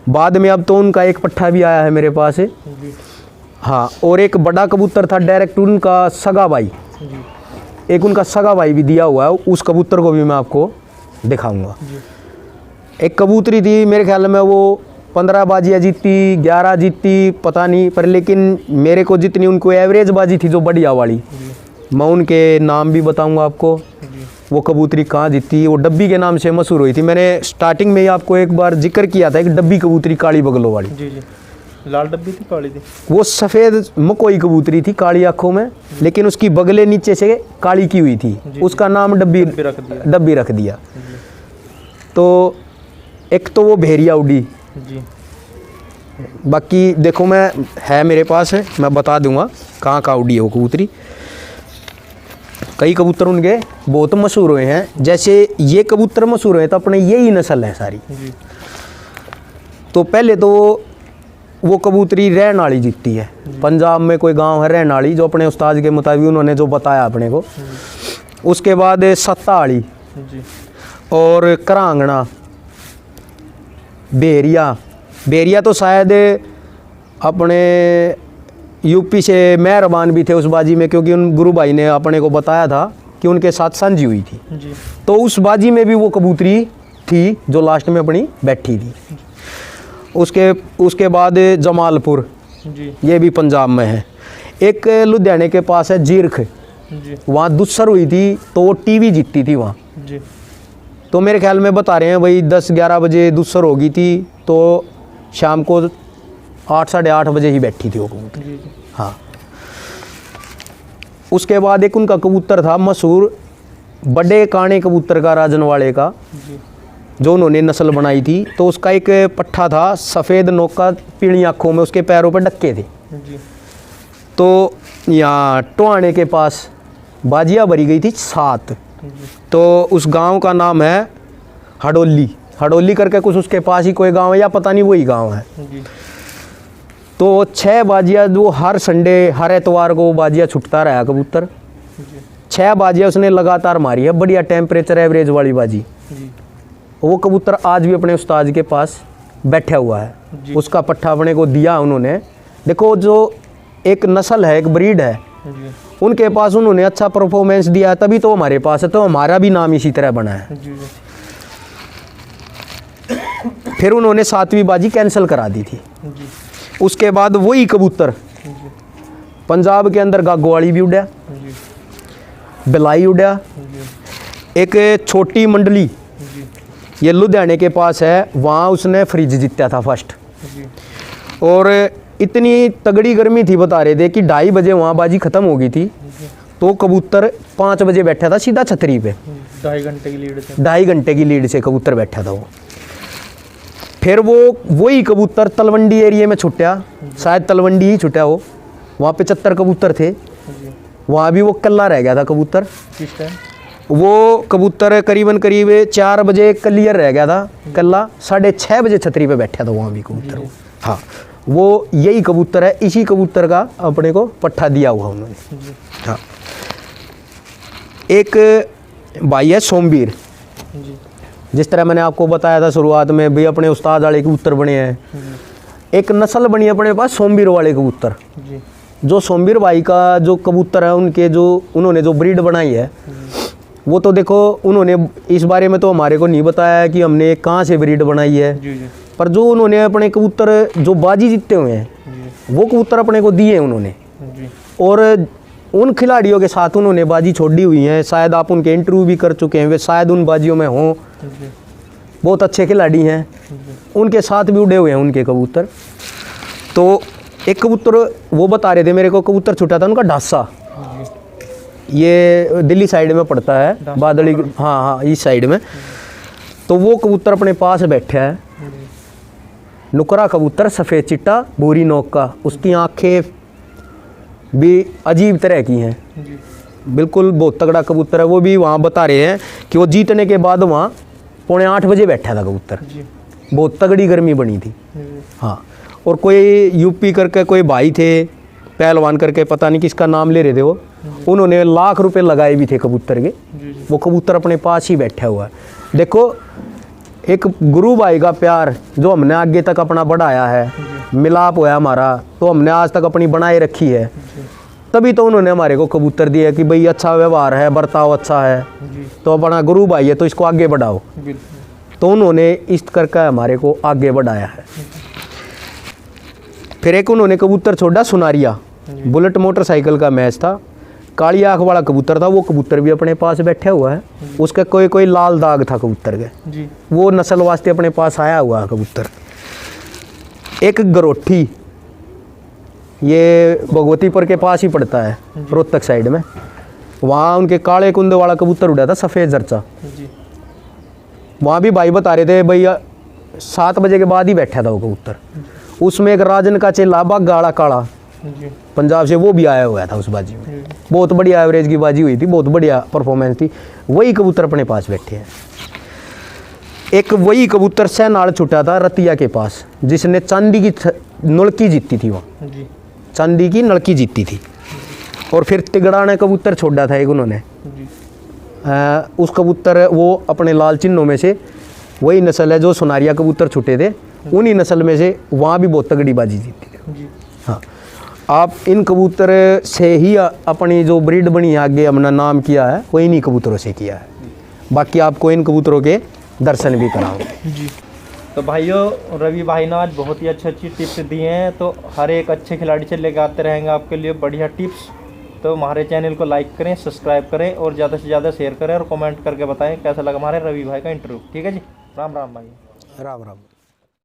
बाद में अब तो उनका एक पट्ठा भी आया है मेरे पास। जी हाँ और एक बड़ा कबूतर था डायरेक्ट उनका सगा भाई, जी एक उनका सगा भाई भी दिया हुआ है, उस कबूतर को भी मैं आपको दिखाऊंगा। एक कबूतरी थी मेरे ख्याल में वो 15 बाजियाँ जीती, 11 जीती पता नहीं, पर लेकिन मेरे को जितनी उनको एवरेज बाजी थी जो बढ़िया वाली, मैं उनके नाम भी बताऊंगा आपको। वो कबूतरी कहाँ जीती, वो डब्बी के नाम से मशहूर हुई थी। मैंने स्टार्टिंग में ही आपको एक बार जिक्र किया था, एक डब्बी कबूतरी काली बगलों वाली। जी जी लाल डब्बी थी काली थी? वो सफ़ेद मकोई कबूतरी थी काली आँखों में, लेकिन उसकी बगले नीचे से काली की हुई थी, उसका नाम डब्बी रख दिया। तो एक तो वो भेरिया उड़ी। जी बाकी देखो मैं है मेरे पास है, मैं बता दूंगा कहाँ कहाँ उड़ी है वो कबूतरी। कई कबूतर उनके बहुत मशहूर हुए हैं, जैसे ये कबूतर मशहूर हुए तो अपने यही नस्ल है सारी। जी तो पहले तो वो कबूतरी रहनाली जीतती है। पंजाब में कोई गांव है रहनाली, जो अपने उस्ताद के मुताबिक उन्होंने जो बताया अपने को। उसके बाद सत्ताली जी और करांगना, बेरिया, बेरिया तो शायद अपने यूपी से मेहरबान भी थे उस बाजी में, क्योंकि उन गुरु भाई ने अपने को बताया था कि उनके साथ सांझी हुई थी। जी। तो उस बाजी में भी वो कबूतरी थी जो लास्ट में अपनी बैठी थी। उसके बाद जमालपुर, जी। ये भी पंजाब में है। एक लुधियाने के पास है जीरख, जी। वहाँ दुस्सर हुई थी तो वो टीवी जीतती थी वहाँ। जी। तो मेरे ख्याल में बता रहे हैं भाई 10-11 बजे दुस्सर होगी थी, तो शाम को 8 साढ़े 8 बजे ही बैठी थी वो कबूतर। जी, जी। हाँ। उसके बाद एक उनका कबूतर था मशहूर, बड़े काने कबूतर का, राजनवाड़े का, जी। जो उन्होंने नस्ल बनाई थी। तो उसका एक पट्ठा था, सफ़ेद नोका, पीली आँखों में, उसके पैरों पर डक्के थे। जी। तो यहाँ टोहाने के पास बाजियाँ भरी गई थी 7। तो उस गांव का नाम है हडोली करके कुछ, उसके पास ही कोई गांव है या पता नहीं वही गांव है। जी। तो 6 बाजियाँ जो हर संडे हर एतवार को बाजियाँ छुटता रहा कबूतर। 6 बाजियाँ उसने लगातार मारी है, बढ़िया टेम्परेचर एवरेज वाली बाजी। जी। वो कबूतर आज भी अपने उस्ताद के पास बैठा हुआ है। जी। उसका पट्ठा अपने को दिया उन्होंने। देखो जो एक नस्ल है, एक ब्रीड है, जी। उनके पास उन्होंने अच्छा परफॉर्मेंस दिया, तभी तो हमारे पास है, तो हमारा भी नाम इसी तरह बना है। जी। जी। फिर उन्होंने 7वीं बाजी कैंसिल करा दी थी। जी। उसके बाद वही कबूतर पंजाब के अंदर गागोवाली भी उड़ा, जी। बिलाई उड़ा। जी। एक छोटी मंडली, जी। ये लुधियाने के पास है, वहाँ उसने फ्रिज जीता था फर्स्ट। जी। और इतनी तगड़ी गर्मी थी, बता रहे थे कि 2:30 बजे वहाँ बाजी ख़त्म हो गई थी, तो कबूतर 5 बजे बैठा था सीधा छतरी पे। 2.5 घंटे की लीड से। 2.5 घंटे की लीड से कबूतर बैठा था वो। फिर वही कबूतर तलवंडी एरिया में छुट्या, शायद तलवंडी ही छुट्या वो, वहाँ 75 कबूतर थे। जी। वहाँ भी वो कल्ला रह गया था कबूतर। किस टाइम? वो कबूतर करीब 4 बजे क्लियर रह गया था कल्ला, 6:30 बजे छतरी पे बैठा था वहाँ भी कबूतर वो। हाँ, वो यही कबूतर है, इसी कबूतर का अपने को पट्ठा दिया हुआ उन्होंने। हाँ। एक भाई है सोमवीर, जी। जिस तरह मैंने आपको बताया था शुरुआत में भी, अपने उस्ताद वाले कबूतर बने हैं। एक नस्ल बनी है अपने पास सोमवीर वाले कबूतर। जी। जो सोमवीर भाई का जो कबूतर है, उनके जो उन्होंने जो ब्रीड बनाई है, वो तो देखो उन्होंने इस बारे में तो हमारे को नहीं बताया है कि हमने कहाँ से ब्रीड बनाई है। जी। जी। पर जो उन्होंने अपने कबूतर जो बाजी जीतते हुए हैं, वो कबूतर अपने को दिए उन्होंने। जी। और उन खिलाड़ियों के साथ उन्होंने बाजी छोड़ी हुई हैं, शायद आप उनके इंटरव्यू भी कर चुके हैं, वे शायद उन बाजियों में हों। बहुत अच्छे खिलाड़ी हैं, उनके साथ भी उड़े हुए हैं उनके कबूतर। तो एक कबूतर वो बता रहे थे मेरे को, कबूतर छूटा था उनका ढासा, ये दिल्ली साइड में पड़ता है, बादली, हाँ, इस साइड में। तो वो कबूतर अपने पास बैठा है, नुकरा कबूतर, सफ़ेद चिट्टा, भूरी नोक का, उसकी आंखें भी अजीब तरह की हैं, बिल्कुल बहुत तगड़ा कबूतर है। वो भी वहाँ बता रहे हैं कि वो जीतने के बाद वहाँ 7:45 बजे बैठा था कबूतर। बहुत तगड़ी गर्मी बनी थी। हाँ। और कोई यूपी करके कोई भाई थे, पहलवान करके, पता नहीं किसका नाम ले रहे थे वो, उन्होंने लाख रुपए लगाए भी थे कबूतर के। वो कबूतर अपने पास ही बैठा हुआ है। देखो, एक गुरु भाई का प्यार जो हमने आगे तक अपना बढ़ाया है, मिलाप होया हमारा, तो हमने आज तक अपनी बनाए रखी है, तभी तो उन्होंने हमारे को कबूतर दिया कि भाई अच्छा व्यवहार है, बर्ताव अच्छा है, तो अपना गुरु भाई है तो इसको आगे बढ़ाओ। तो उन्होंने इस करके हमारे को आगे बढ़ाया है। फिर एक उन्होंने कबूतर छोड़ा सुनारिया, बुलेट मोटरसाइकिल का मैच था, काली आँख वाला कबूतर था, वो कबूतर भी अपने पास बैठा हुआ है। उसका कोई लाल दाग था कबूतर के, वो नस्ल वास्ते अपने पास आया हुआ है कबूतर। एक गरोठी, ये भगवतीपुर के पास ही पड़ता है, रोहतक साइड में, वहाँ उनके काले कुंदे वाला कबूतर उड़ा था, सफ़ेद जरचा। वहाँ भी भाई बता रहे थे भैया 7 बजे के बाद ही बैठा था वो कबूतर। उसमें एक राजन का चेला गाड़ा काला पंजाब से, वो भी आया हुआ था उस बाजी में। बहुत बढ़िया एवरेज की बाजी हुई थी, बहुत बढ़िया परफॉर्मेंस थी। वही कबूतर अपने पास बैठे हैं। एक वही कबूतर सहनाल छुटा था रतिया के पास, जिसने चांदी की नलकी जीती थी, वहाँ चांदी की नलकी जीती थी। और फिर तिगड़ा ने कबूतर छोड़ा था एक उन्होंने, उस कबूतर वो अपने लाल चिन्हों में से वही नस्ल है जो सुनारिया कबूतर छुटे थे, उन्हीं नस्ल में से वहाँ भी बहुत तगड़ी बाजी जीती है जी। हाँ, आप इन कबूतर से ही अपनी जो ब्रीड बनी है आगे अपना नाम किया है वो इन्हीं कबूतरों से किया है। बाकी आपको इन कबूतरों के दर्शन भी कराऊंगे जी। तो भाइयों रवि भाई ने आज बहुत ही अच्छी टिप्स दिए हैं, तो हर एक अच्छे खिलाड़ी से लेकर आते रहेंगे आपके लिए बढ़िया टिप्स। तो हमारे चैनल को लाइक करें, सब्सक्राइब करें और ज़्यादा से ज़्यादा शेयर करें और कमेंट करके बताएं कैसा लगा हमारे रवि भाई का इंटरव्यू। ठीक है जी, राम राम भाई। राम राम।